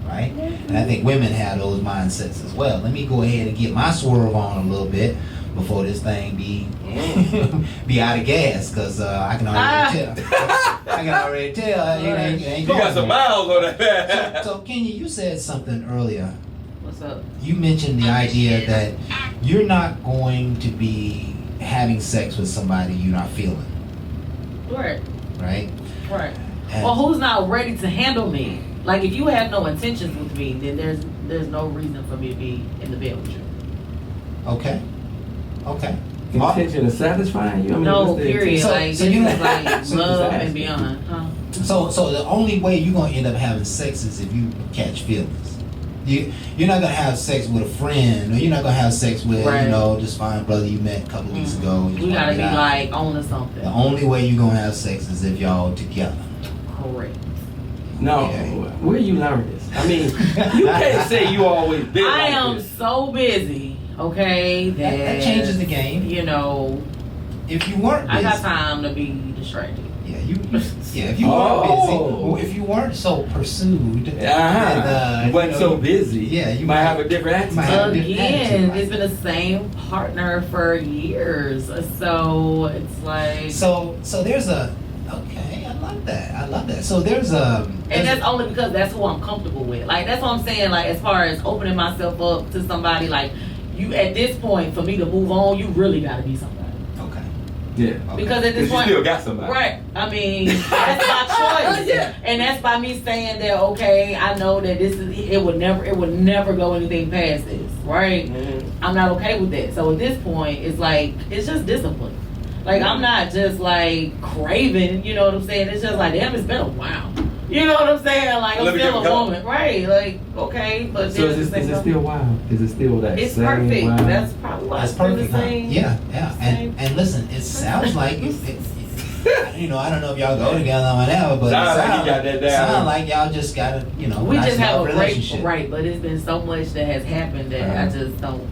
right? And I think women have those mindsets as well. Let me go ahead and get my swerve on a little bit before this thing be out of gas, because I can already tell. I can already tell it ain't You going got some nowhere. miles on that. So Kenya, you said something earlier. What's up? You mentioned the idea that you're not going to be having sex with somebody you're not feeling, Right. right? Right. And- Well, who's not ready to handle me? Like, if you have no intentions with me, then there's no reason for me to be in the bed with you. Okay. Intention of satisfying you? No, what's the period. intention? So- Like, so this you is know- like So love just and asking. beyond. Huh? So the only way you're gonna end up having sex is if you catch feelings. You're not gonna have sex with a friend, or you're not gonna have sex with Right. just fine brother you met a couple weeks ago. and you We just gotta wanna be get out. like on to something. The only way you're gonna have sex is if y'all together. Correct. No, Okay. where you learn this? You can't say you always been I like am this. so busy, okay, That changes the game. You know, If you weren't busy, I got time to be distracted. yeah. Yeah, if you weren't Oh. busy, if you weren't so pursued, You wasn't so busy. Yeah, you might have a different attitude. might have a different Again, attitude. it's been the same partner for years, so it's like. So there's a okay. I love that. I love that. So there's a. And that's only because that's who I'm comfortable with. Like, that's what I'm saying. Like, as far as opening myself up to somebody, like, you at this point, for me to move on, you really got to be somebody. Okay. Yeah. Okay. Because at this Because you point, still got somebody. right? I mean, that's my choice. Yeah. And that's by me saying that. Okay, I know that this is. It would never go anything past this. Right? Mm-hmm. I'm not okay with that. So at this point, it's like it's just discipline. Like, I'm not just like craving. You know what I'm saying? It's just like, damn, it's been a while. You know what I'm saying? Like, I'm Let me still get a a woman, right? Like, okay, but So then is at the it same still wild? Is it still that It's same perfect. wild? That's probably why That's it's still perfect. the Huh? same. Yeah. And listen, it sounds like you know, I don't know if y'all go together or whatever, but Sound like you got that down. Sound like y'all just got a, you know, We nice just have love a great relationship. right, but it's been so much that has happened that I Uh-huh. just don't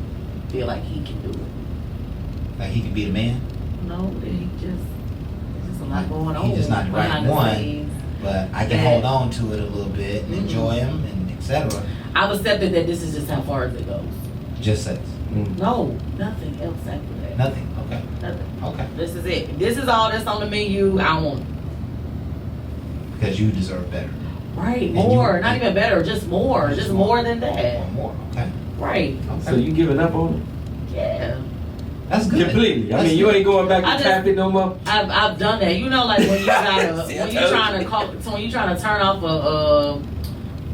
feel like he can do it. Like he could be the man, No, that he just there's just a lot going on. He's just not the right behind the one. scenes. but I can Yeah. hold on to it a little bit and Mhm. enjoy him and etc. I've accepted that this is just how far as it goes. Just sex. Mm. No, nothing else after that. Nothing. Okay. Nothing. Okay. This is it. This is all that's on the menu. I want it. Because you deserve better. Right, And more, you- not even better, just more, Just just more. more than that. Or more. Okay. Right, So you giving up on yeah. That's it? good. Completely. I That's mean, you good. ain't going back I to just- tap it no more? I've done that. You know, like when you gotta See, I when you told trying you. to call, so when you trying to turn off a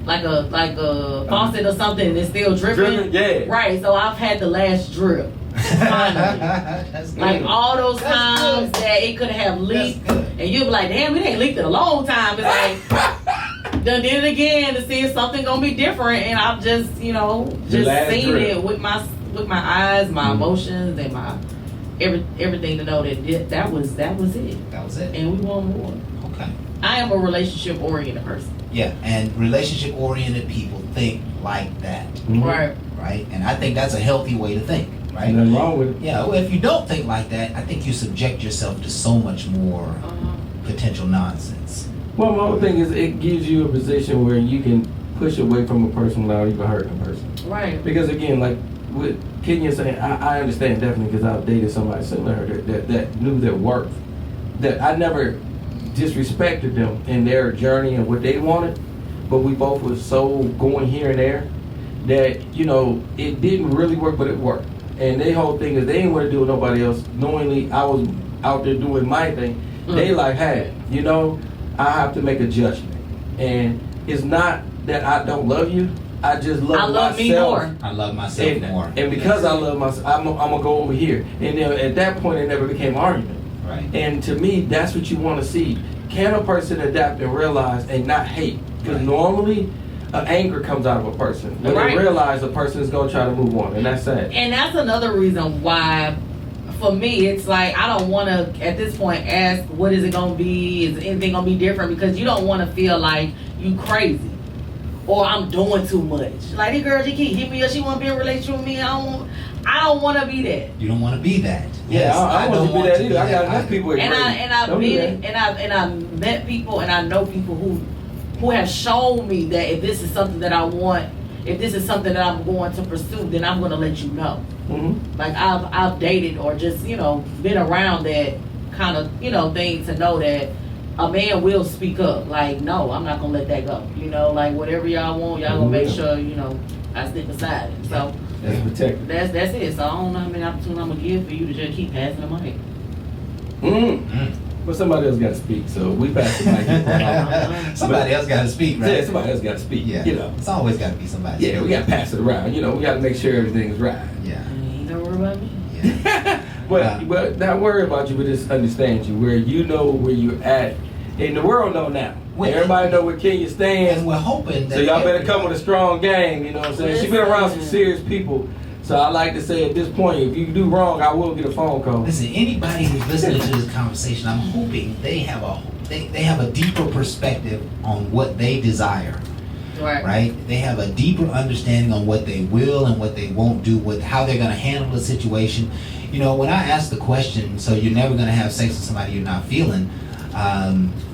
like a faucet or something and it's still dripping. Dripping? Yeah. Right. So I've had the last drip. Finally. That's good. Like all those That's times good. that it could have leaked, good. and you'll be like, "Damn, it ain't leaked in a long time." It's like done did it again to see if something gonna be different, and I've just The just last seen drip. it with my eyes, my Mhm. emotions, and my everything to know that that was it, That was it. and we want more. Okay. I am a relationship oriented person, Yeah, and relationship oriented people think like that, Mhm. right? And I think that's a healthy way to think, right? Ain't nothing wrong with it. Yeah, well, if you don't think like that, I think you subject yourself to so much more potential nonsense. Well, my whole thing is it gives you a position where you can push away from a person without even hurting a person. right. Because again, like with Kenya saying, I understand definitely because I've dated somebody similar to her that knew their worth. That I never disrespected them in their journey and what they wanted, but we both was so going here and there that, it didn't really work, but it worked. And their whole thing is they didn't want to do it with nobody else. Knowingly, I was out there doing my thing. They like, hey, I have to make a judgment. And it's not that I don't love you. I just love I love myself. me more. I love myself more. And because I love myself, I'm gonna go over here. And then at that point, it never became an argument. Right. And to me, that's what you want to see. Can a person adapt and realize and not hate? Because Right. normally, anger comes out of a person when Right. they realize a person is gonna try to move on, and that's sad. And that's another reason why, for me, it's like I don't want to at this point ask what is it gonna be? Is anything gonna be different? Because you don't want to feel like you crazy or I'm doing too much. Like this girl, she keep hitting me up. She want to be in a relationship with me. I don't want to be that. You don't want to be that. Yeah, Yes, I want to be that either. I got enough either. people. And I've Don't do been that. and I've met people and I know people who have shown me that if this is something that I want, if this is something that I'm going to pursue, then I'm going to let you know. Mhm. Like I've dated or just been around that kind of thing to know that a man will speak up. Like, no, I'm not gonna let that go. Like whatever y'all want, y'all gonna make sure I stick beside it. So That's protected. that's it. So I don't know how many opportunities I'm gonna give for you to just keep passing the mic. But somebody else got to speak, so we pass the mic. Somebody else got to speak, right? Yeah, somebody else got to speak. Yeah. It's always got to be somebody. Yeah, we got to pass it around. We got to make sure everything's right. Yeah. You ain't gonna worry about me. Yeah. But not worry about you, but just understand you, where you know where you're at. And the world know now. Well, Everybody know where Kenya stands. And we're hoping that. So y'all better come with a strong game, you know what I'm saying? She's been around some serious people. So I like to say at this point, if you do wrong, I will get a phone call. Listen, anybody who's listening to this conversation, I'm hoping they have a deeper perspective on what they desire. Right? They have a deeper understanding on what they will and what they won't do, how they're going to handle the situation. When I ask the question, so you're never going to have sex with somebody you're not feeling,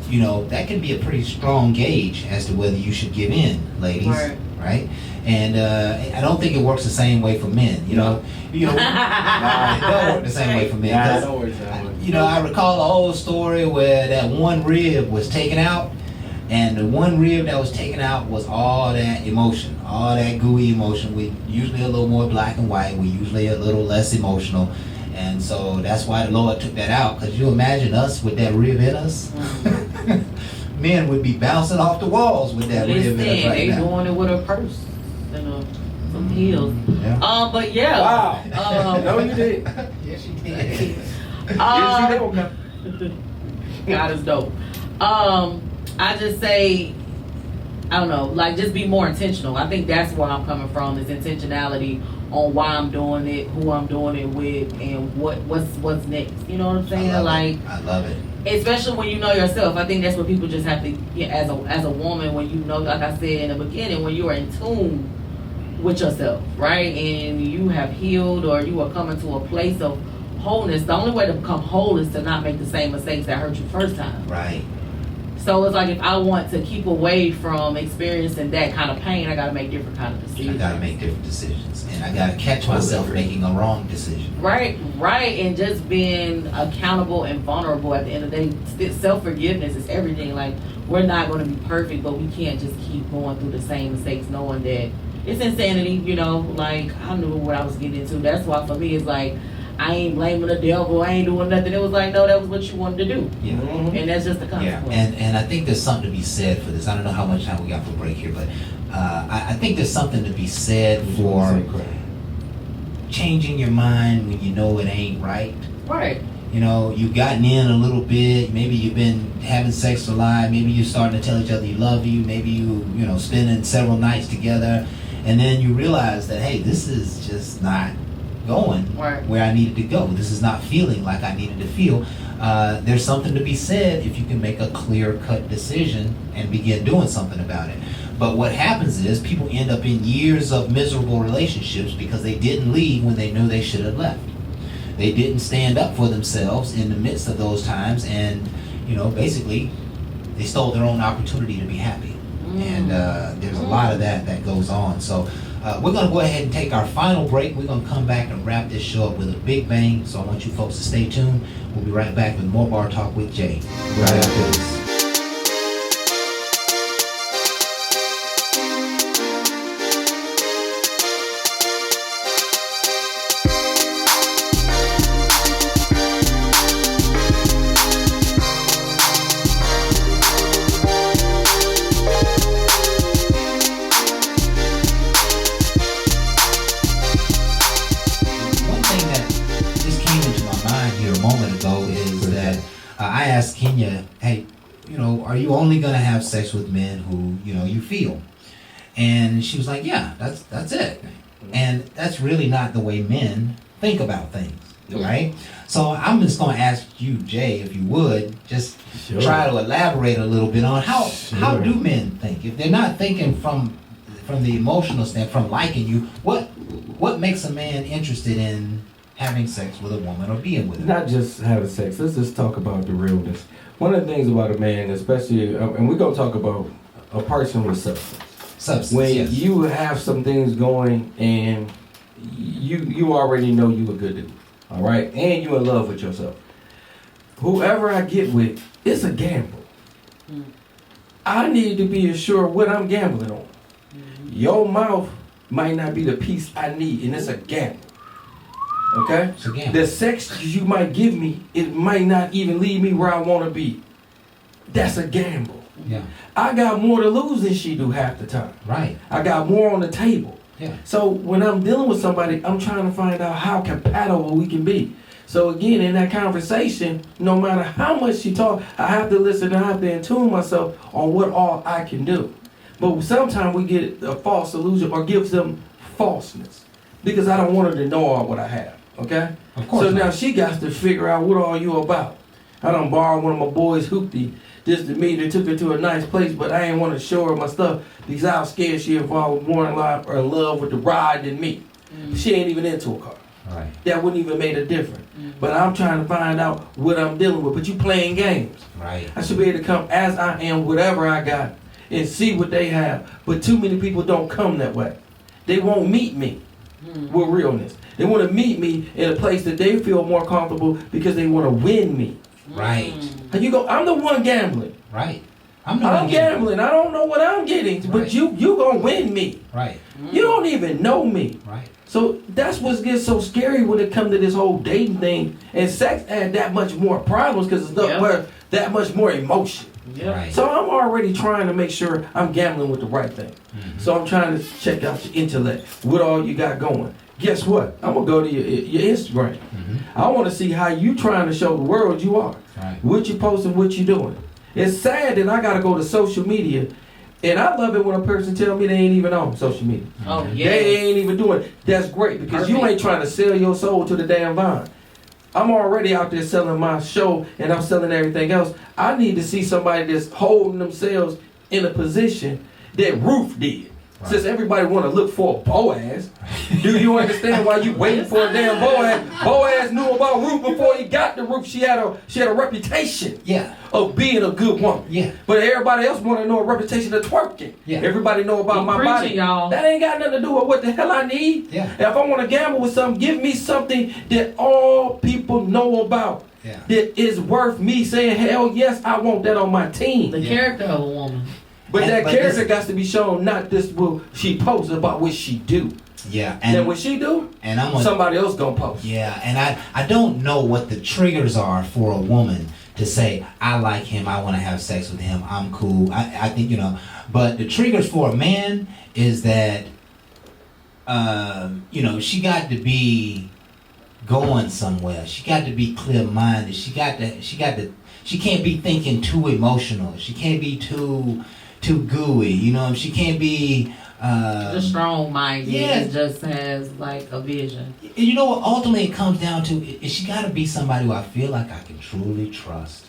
you know, that can be a pretty strong gauge as to whether you should give in, ladies. Right? And I don't think it works the same way for men. You know, it don't work the same way for men. Yeah, 'Cause, don't worry, John. you know, I recall an old story where that one rib was taken out, and the one rib that was taken out was all that emotion, all that gooey emotion. We usually a little more black and white. We usually a little less emotional. And so that's why the Lord took that out. Because you imagine us with that rib in us. Men would be bouncing off the walls with that rib in us Listen, right they now. doing it with a purse and some heels. Yeah. But yeah. Wow. No, you did. Yes, you did. Yes, you did. God is dope. I just say, I don't know, like just be more intentional. I think that's where I'm coming from, is intentionality on why I'm doing it, who I'm doing it with, and what's next. You know what I'm saying? I love it. Especially when you know yourself. I think that's what people just have to, as a woman, when you know, like I said in the beginning, when you are in tune with yourself, right? And you have healed, or you are coming to a place of wholeness. The only way to become whole is to not make the same mistakes that hurt you first time. Right. So it's like, if I want to keep away from experiencing that kind of pain, I got to make different kind of I decisions. gotta make different decisions, and I gotta catch myself making a wrong decision. Right, and just being accountable and vulnerable at the end of the day. Self-forgiveness is everything. Like, we're not going to be perfect, but we can't just keep going through the same mistakes knowing that it's insanity, you know. Like, I knew what I was getting into. That's why for me it's like, I ain't blaming the devil, I ain't doing nothing. It was like, no, that was what you wanted to do. Yeah. And that's just the Yeah, consequence. and I think there's something to be said for this. I don't know how much time we got for break here, but I think there's something to be said for changing your mind when you know it ain't right. Right. You know, you've gotten in a little bit. Maybe you've been having sex a lot. Maybe you're starting to tell each other you love you. Maybe you know, spending several nights together, and then you realize that, hey, this is just not going Right. where I needed to go. This is not feeling like I needed to feel. There's something to be said if you can make a clear-cut decision and begin doing something about it. But what happens is people end up in years of miserable relationships because they didn't leave when they knew they should have left. They didn't stand up for themselves in the midst of those times, and you know, basically, they stole their own opportunity to be happy. And there's a lot of that goes on. So we're going to go ahead and take our final break. We're going to come back and wrap this show up with a big bang. So I want you folks to stay tuned. We'll be right back with more Bar Talk with Jay right after this. I asked Kenya, hey, you know, are you only going to have sex with men who, you know, you feel? And she was like, yeah, that's it. And that's really not the way men think about things, right? So I'm just going to ask you, Jay, if you would, just try to elaborate a little bit on how do men think? If they're not thinking from the emotional standpoint, from liking you, what makes a man interested in having sex with a woman or being with her? Not just having sex. Let's just talk about the realness. One of the things about a man, especially, and we're going to talk about a person with substance. When yes. you have some things going and you already know you a good dude, all right? And you in love with yourself. Whoever I get with, it's a gamble. I need to be assured what I'm gambling on. Your mouth might not be the piece I need, and it's a gamble. Okay? It's a gamble. The sex you might give me, it might not even lead me where I want to be. That's a gamble. Yeah. I got more to lose than she do half the time. Right. I got more on the table. Yeah. So when I'm dealing with somebody, I'm trying to find out how compatible we can be. So again, in that conversation, no matter how much she talk, I have to listen. I have to attune myself on what all I can do. But sometimes we get a false illusion or gives them falseness because I don't want her to know all what I have. Okay? Of course So not. now she got to figure out what are you about. I done borrowed one of my boys' hoopty just to meet her, took her to a nice place, but I ain't want to show her my stuff because I was scared she involved more in love with the ride than me. She ain't even into a car. Right. that wouldn't even make a difference. But I'm trying to find out what I'm dealing with. But you playing games. Right. I should be able to come as I am, whatever I got, and see what they have. But too many people don't come that way. They won't meet me with realness. They want to meet me in a place that they feel more comfortable because they want to win me. Right. And you go, I'm the one gambling. Right. I'm gambling. I don't know what I'm getting, Right. but you gonna win me. Right. You don't even know me. Right. So that's what gets so scary when it comes to this whole dating thing. And sex add that much more problems because it's that much more emotion. Yep. Right. So I'm already trying to make sure I'm gambling with the right thing. So I'm trying to check out your intellect, what all you got going. Guess what? I'm gonna go to your Instagram. I want to see how you trying to show the world you are. Right. What you posting, what you doing. It's sad that I gotta go to social media, and I love it when a person tell me they ain't even on social media. Oh, They yeah. ain't even doing it. That's great because you Perfect. ain't trying to sell your soul to the damn vine. I'm already out there selling my show and I'm selling everything else. I need to see somebody that's holding themselves in a position that Ruth did. Right. Since everybody want to look for a Boaz, do you understand why you waiting for a damn Boaz? Boaz knew about Ruth before he got to Ruth. She had a reputation Yeah. of being a good woman. Yeah. But everybody else want to know a reputation of twerking. Yeah. Everybody know about Keep my preaching, body. y'all. That ain't got nothing to do with what the hell I need. Yeah. If I want to gamble with something, give me something that all people know about. Yeah. That is worth me saying, hell yes, I want that on my team. The character of a woman. But And- that but character listen- got to be shown, not this what she posts about what she do. Yeah. And what she do, and I'm gonna, somebody else gonna post. yeah, and I don't know what the triggers are for a woman to say, I like him, I want to have sex with him, I'm cool. I think, but the triggers for a man is that, she got to be going somewhere. She got to be clear-minded. She can't be thinking too emotional. She can't be too gooey. She can't be, Just strong-minded. yeah. It just has like a vision. you know what ultimately it comes down to is she got to be somebody who I feel like I can truly trust,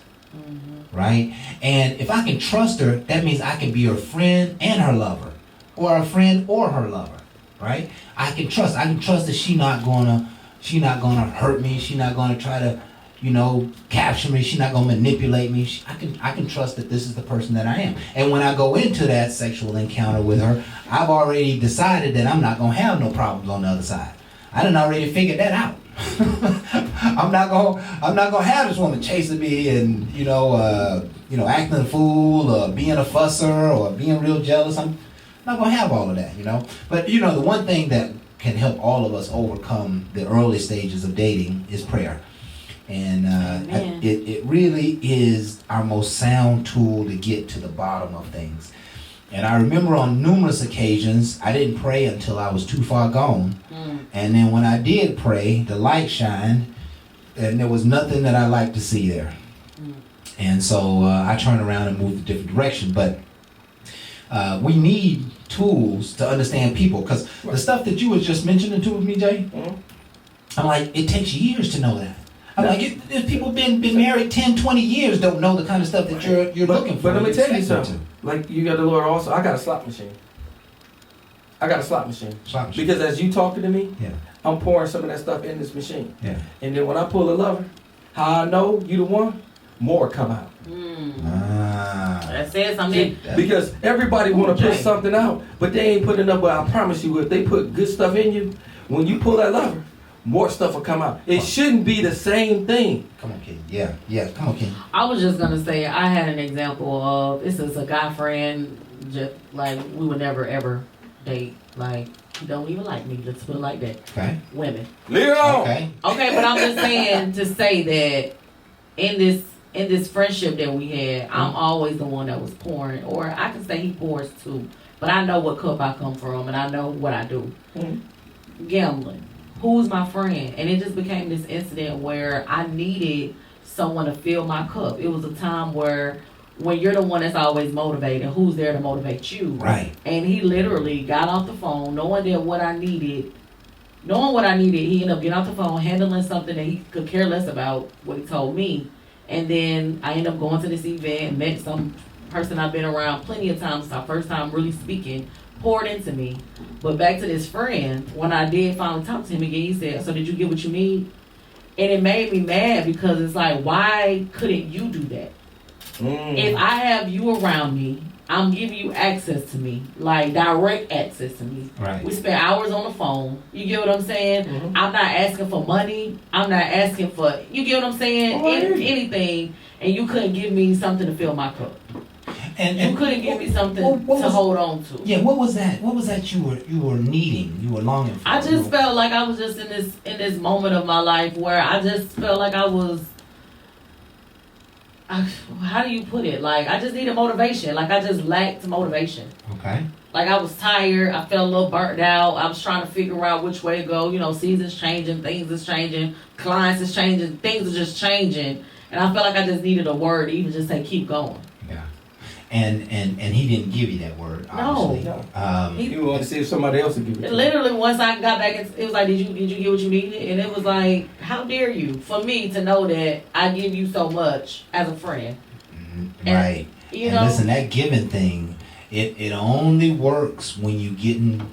right? And if I can trust her, that means I can be her friend and her lover, or a friend or her lover, right? I can trust that she's not gonna hurt me. She's not gonna try to capture me. She's not gonna manipulate me. I can trust that this is the person that I am. And when I go into that sexual encounter with her, I've already decided that I'm not gonna have no problems on the other side. I done already figured that out. I'm not gonna have this woman chasing me and acting a fool or being a fusser or being real jealous. I'm not gonna have all of that, But the one thing that can help all of us overcome the early stages of dating is prayer. And Amen. it really is our most sound tool to get to the bottom of things. And I remember on numerous occasions, I didn't pray until I was too far gone. And then when I did pray, the light shined, and there was nothing that I liked to see there. And so I turned around and moved a different direction. But we need tools to understand people. Because the stuff that you was just mentioning to me, Jay, I'm like, it takes years to know that. I'm like, if people been married 10, 20 years don't know the kind of stuff that you're looking for. But let me tell you expecting something. Like you got the Lord also. I got a slot machine. Slot machine. Because as you talking to me, Yeah. I'm pouring some of that stuff in this machine. Yeah. And then when I pull a lever, how I know you the one, more come out. That says something. Because everybody want to put Jay. something out, but they ain't putting up. But I promise you, if they put good stuff in you, when you pull that lever, more stuff will come out. It shouldn't be the same thing. Come on, Ken. Yeah. Come on, Ken. I was just gonna say I had an example of this is a guy friend, just like we would never ever date. Like he don't even like me. Let's put it like that. Okay. Women. Leave it on. Okay. Okay, but I'm just saying to say that in this friendship that we had, I'm always the one that was pouring, or I can say he pours too. But I know what cup I come from, and I know what I do. Gambling. Who's my friend? And it just became this incident where I needed someone to fill my cup. It was a time where when you're the one that's always motivated, who's there to motivate you? Right. And he literally got off the phone, knowing what I needed, he ended up getting off the phone, handling something that he could care less about what he told me. And then I ended up going to this event, met some person I've been around plenty of times. It's our first time really speaking poured into me. But back to this friend, when I did finally talk to him again, he said, "So did you get what you need?" And it made me mad because it's like, why couldn't you do that? If I have you around me, I'm giving you access to me, like direct access to me. Right. We spend hours on the phone. You get what I'm saying? I'm not asking for money. I'm not asking for, you get what I'm saying? Anything. And you couldn't give me something to fill my cup. And You couldn't give me something what to was- hold on to. Yeah, what was that? What was that you were needing? You were longing for? I just felt like I was just in this moment of my life where I just felt like I was. How do you put it? Like I just needed motivation. Like I just lacked motivation. Okay. Like I was tired. I felt a little burnt out. I was trying to figure out which way to go. You know, seasons changing, things is changing, clients is changing, things are just changing, and I felt like I just needed a word to even just say keep going. Yeah. And he didn't give you that word, obviously. No. You want to see if somebody else would give it to you. Literally, once I got back, it was like, did you get what you needed? And it was like, how dare you for me to know that I give you so much as a friend? Right. You And know, listen, that giving thing, it only works when you getting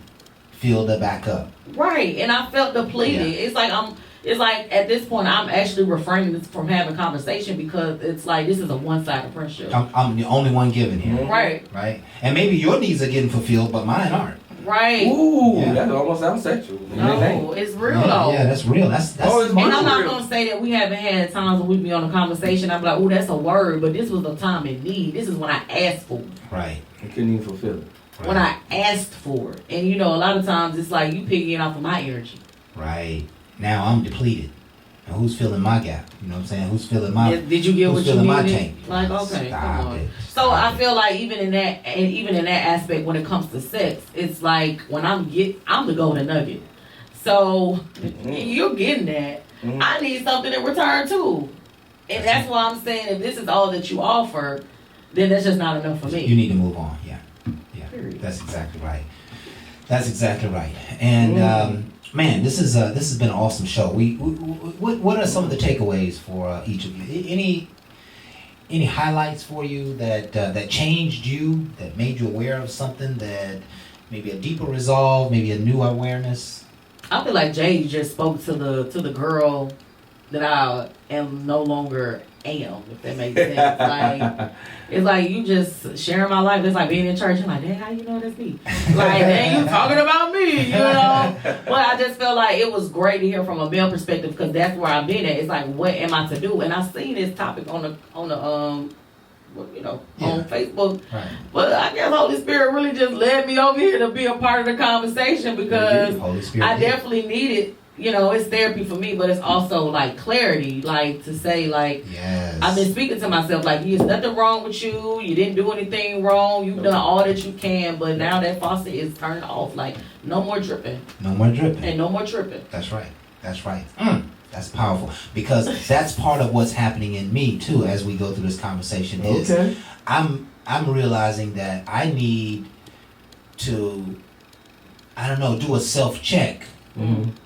filled back up. right? And I felt depleted. Yeah. It's like at this point, I'm actually refraining from having conversation because it's like this is a one-sided friendship. I'm the only one giving here. Right, Right. And maybe your needs are getting fulfilled, but mine aren't. right. Ooh, Yeah. that almost sounds sexual. No, it's real Yeah, though. yeah, that's real. That's Oh, it's And I'm not real. gonna say that we haven't had times when we be on a conversation. I'm like, oh, that's a word, but this was a time in need. This is when I asked for it. right. I couldn't even fulfill it. Right. When I asked for it. And you know, a lot of times it's like you picking off of my energy. Right. Now I'm depleted. And who's filling my gap? You know what I'm saying? Who's filling my Did you get who's what you filling my needed? tank? Like, okay, Stop come on. it. So Stop I it. feel like even in that aspect when it comes to sex, it's like when I'm the golden nugget. So you're getting that. I need something in return too. And that's why I'm saying if this is all that you offer, then that's just not enough for me. You need to move on. Yeah. Yeah. Period. That's exactly right. That's exactly right. And man, this has been an awesome show. What are some of the takeaways for each of you? Any highlights for you that changed you, that made you aware of something, that maybe a deeper resolve, maybe a new awareness? I feel like Jay just spoke to the girl that I am no longer am, if that makes sense. Like it's like you just sharing my life. It's like being in church. I'm like, dang, how you know that's me? Like, dang, you talking about me, you know? But I just felt like it was great to hear from a male perspective because that's where I've been at. It's like, what am I to do? And I seen this topic on the on Facebook. Right. But I guess Holy Spirit really just led me over here to be a part of the conversation because Holy Spirit I did. definitely needed, it's therapy for me, but it's also like clarity, like to say like, Yes. I've been speaking to myself like, there's nothing wrong with you. You didn't do anything wrong. You've done all that you can, but now that faucet is turned off. Like no more dripping No more dripping. and no more tripping. That's right. That's right. That's powerful because that's part of what's happening in me too as we go through this conversation. Is Okay. I'm realizing that I need to, do a self-check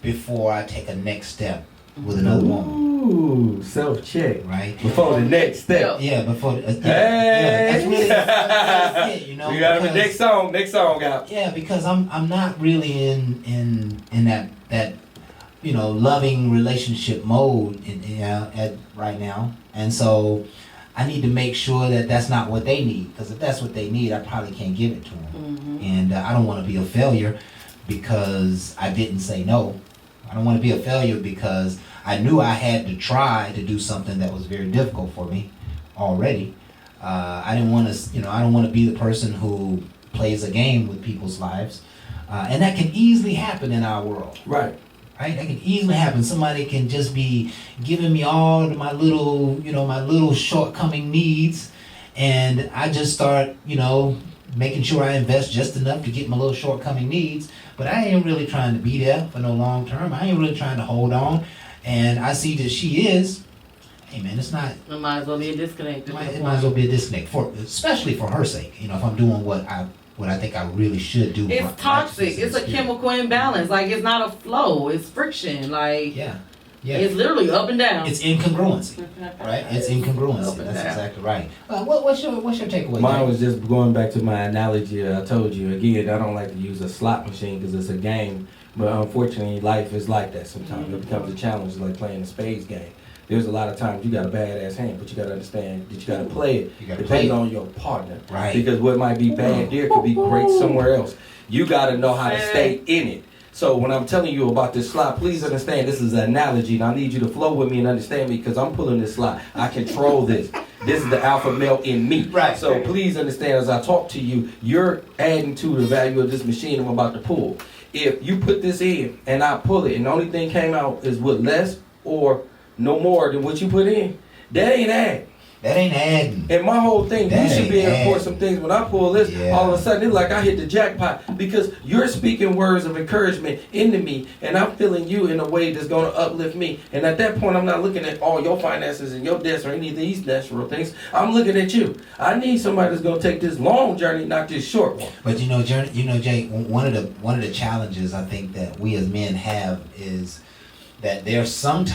before I take a next step with another woman, Ooh, self-check. right? Before the next step. Yeah, before. Hey! That's really that's it, you know. We got because- next song out. Yeah, because I'm not really in that loving relationship mode at right now, and so I need to make sure that that's not what they need. Because if that's what they need, I probably can't give it to them, and I don't want to be a failure because I didn't say no. I don't want to be a failure because I knew I had to try to do something that was very difficult for me already. I didn't want to, I don't want to be the person who plays a game with people's lives. And that can easily happen in our world, Right. right? That can easily happen. Somebody can just be giving me all of my little shortcoming needs. And I just start, making sure I invest just enough to get my little shortcoming needs. But I ain't really trying to be there for no long term. I ain't really trying to hold on. And I see that she is. Hey man, it's not. It might as well be a disconnect. It might as well be a disconnect especially for her sake. If I'm doing what I think I really should do. It's toxic. It's a chemical imbalance. Like it's not a flow. It's friction. Like Yeah. Yeah. It's literally up and down. It's incongruency, right? It's incongruency. Up and That's down. exactly right. What's your takeaway? Mine Jay? was just going back to my analogy I told you. Again, I don't like to use a slot machine because it's a game. But unfortunately, life is like that sometimes. It becomes a challenge, like playing a spades game. There's a lot of times you got a badass hand, but you got to understand that you got to play it You gotta depending play it. on your partner. Right. Because what might be bad there could be great somewhere else. You got to know how to stay in it. So when I'm telling you about this slot, please understand this is an analogy, and I need you to flow with me and understand me because I'm pulling this slot. I control this. This is the alpha male in me. Right. So please understand as I talk to you, you're adding to the value of this machine I'm about to pull. If you put this in and I pull it and the only thing came out is what less or no more than what you put in, that ain't add. That ain't adding. And my whole thing, That you should be ain't able to pour add. some things. When I pull this, Yeah. all of a sudden it's like I hit the jackpot because you're speaking words of encouragement into me, and I'm feeling you in a way that's going to uplift me. And at that point, I'm not looking at all your finances and your debts or any of these natural things. I'm looking at you. I need somebody that's going to take this long journey, not this short one. But Jay, one of the challenges I think that we as men have is that there are some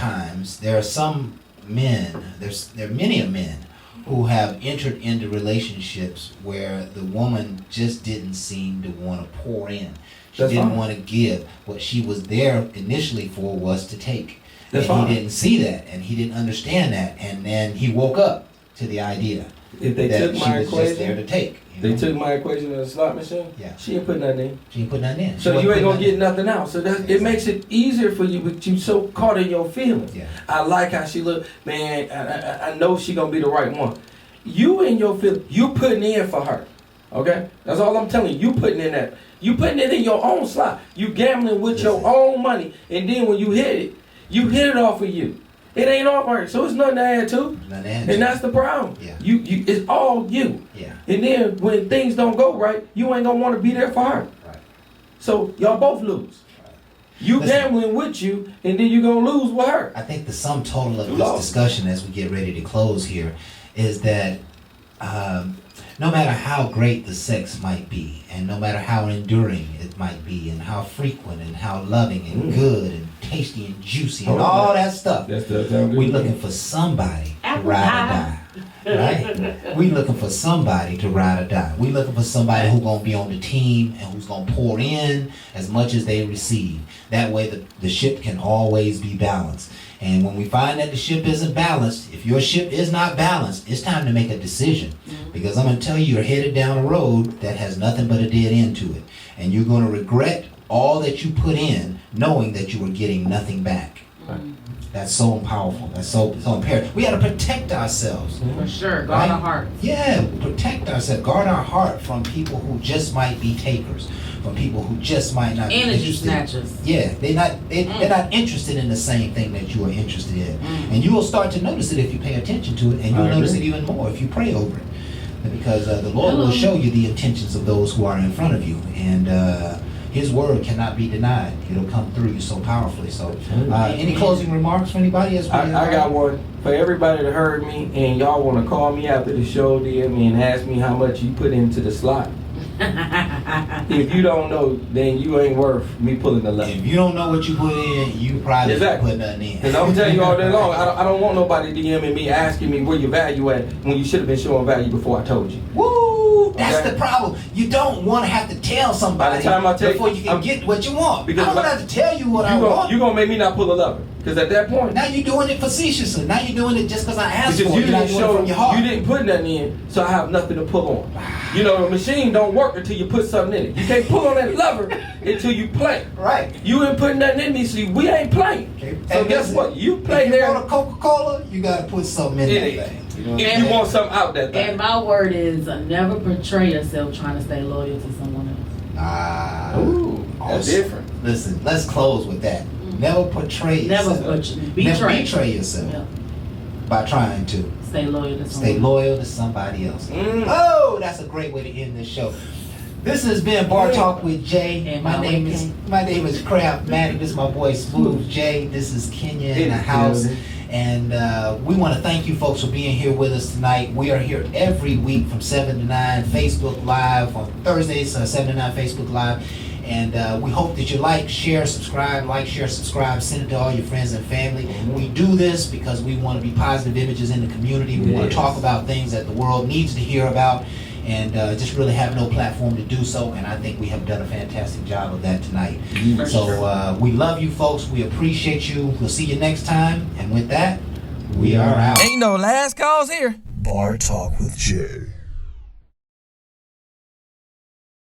men, there are many of men who have entered into relationships where the woman just didn't seem to want to pour in. She That's didn't fine. want to give. What she was there initially for was to take. That's and fine. he didn't see that, and he didn't understand that, and then he woke up to the idea If they that took she my was just there equation, to take. you they know? took my equation in the slot machine, Yeah. she ain't put nothing in. She ain't put nothing in. She So wasn't you ain't putting gonna nothing get nothing out. So it makes it easier for you, but you so caught in your feelings. Yeah. I like how she look, man. I know she gonna be the right one. You in your feelings, you putting in for her. Okay, that's all I'm telling you. You putting in that. You putting it in your own slot. You gambling with your own money, and then when you hit it off of you. It ain't off her, so it's nothing to add to. Nothing to add to. And that's the problem. Yeah. You it's all you. Yeah. And then when things don't go right, you ain't gonna want to be there for her. Right. So y'all both lose. You Listen. gambling with you, and then you gonna lose with her. I think the sum total of You this lost. discussion as we get ready to close here is that no matter how great the sex might be, and no matter how enduring it might be, and how frequent and how loving and good and tasty and juicy and Oh, all that stuff, That's the we looking for somebody to Apple ride pie. or die. Right? We looking for somebody to ride or die. We looking for somebody who's gonna be on the team and who's gonna pour in as much as they receive. That way the ship can always be balanced. And when we find that the ship isn't balanced, if your ship is not balanced, it's time to make a decision. Because I'm gonna tell you, you're headed down a road that has nothing but a dead end to it. And you're gonna regret all that you put in, knowing that you were getting nothing back. That's so powerful. That's so imperative. We got to protect ourselves. For sure. Guard Right? our hearts. Yeah, protect ourselves. Guard our heart from people who just might be takers, from people who just might not be Energy interested. snatchers. Yeah, they're not interested in the same thing that you are interested in, and you will start to notice it if you pay attention to it, and you'll I notice it agree. even more if you pray over it, because the Lord will show you the intentions of those who are in front of you, and His word cannot be denied. It'll come through you so powerfully. So, any closing remarks for anybody? As we I got one for everybody that heard me, and y'all want to call me after the show, DM me, and ask me how much you put into the slot. If you don't know, then you ain't worth me pulling the lever. If you don't know what you put in, you probably Exactly. didn't put nothing in. Because I'm telling you all day long, I don't want nobody DMing me asking me where your value at when you should have been showing value before I told you. Woo! That's Okay. the problem. You don't want to have to tell somebody By the time I tell you, before you can I'm- get what you want. Because I don't by- have to tell you what I want. You gonna make me not pull a lever. Because at that point, Now you're doing it facetiously. Now you're doing it just because I asked because for it. you You're not didn't doing it show, from your heart. you didn't put nothing in, so I have nothing to pull on. You know, the machine don't work until you put something in it. You can't pull on that lever until you play. Right. You ain't putting nothing in me, see, we ain't playing. Okay. So And guess listen, what? You play if there you want a Coca-Cola, you got to put something in in that it. thing. If you want something out that thing. And my word is never portray yourself trying to stay loyal to someone else. Ah. Ooh, that's awesome. different. Listen, let's close with that. Never portray Never yourself. betray. Never betray yourself Yeah. by trying to. Stay loyal to someone. Stay loyal to somebody else. Mm. Oh, that's a great way to end this show. This has been Bar Talk with Jay. And My my name way is Crab Maddie. This is my boy Smooth Jay. This is Kenya in the house. And we want to thank you folks for being here with us tonight. We are here every week from 7 to 9, Facebook Live on Thursdays, 7 to 9 Facebook Live. And we hope that you like, share, subscribe, send it to all your friends and family. We do this because we want to be positive images in the community. We want to talk about things that the world needs to hear about, and just really have no platform to do so. And I think we have done a fantastic job of that tonight. So we love you folks. We appreciate you. We'll see you next time. And with that, we are out. Ain't no last calls here. Bar Talk with Jay.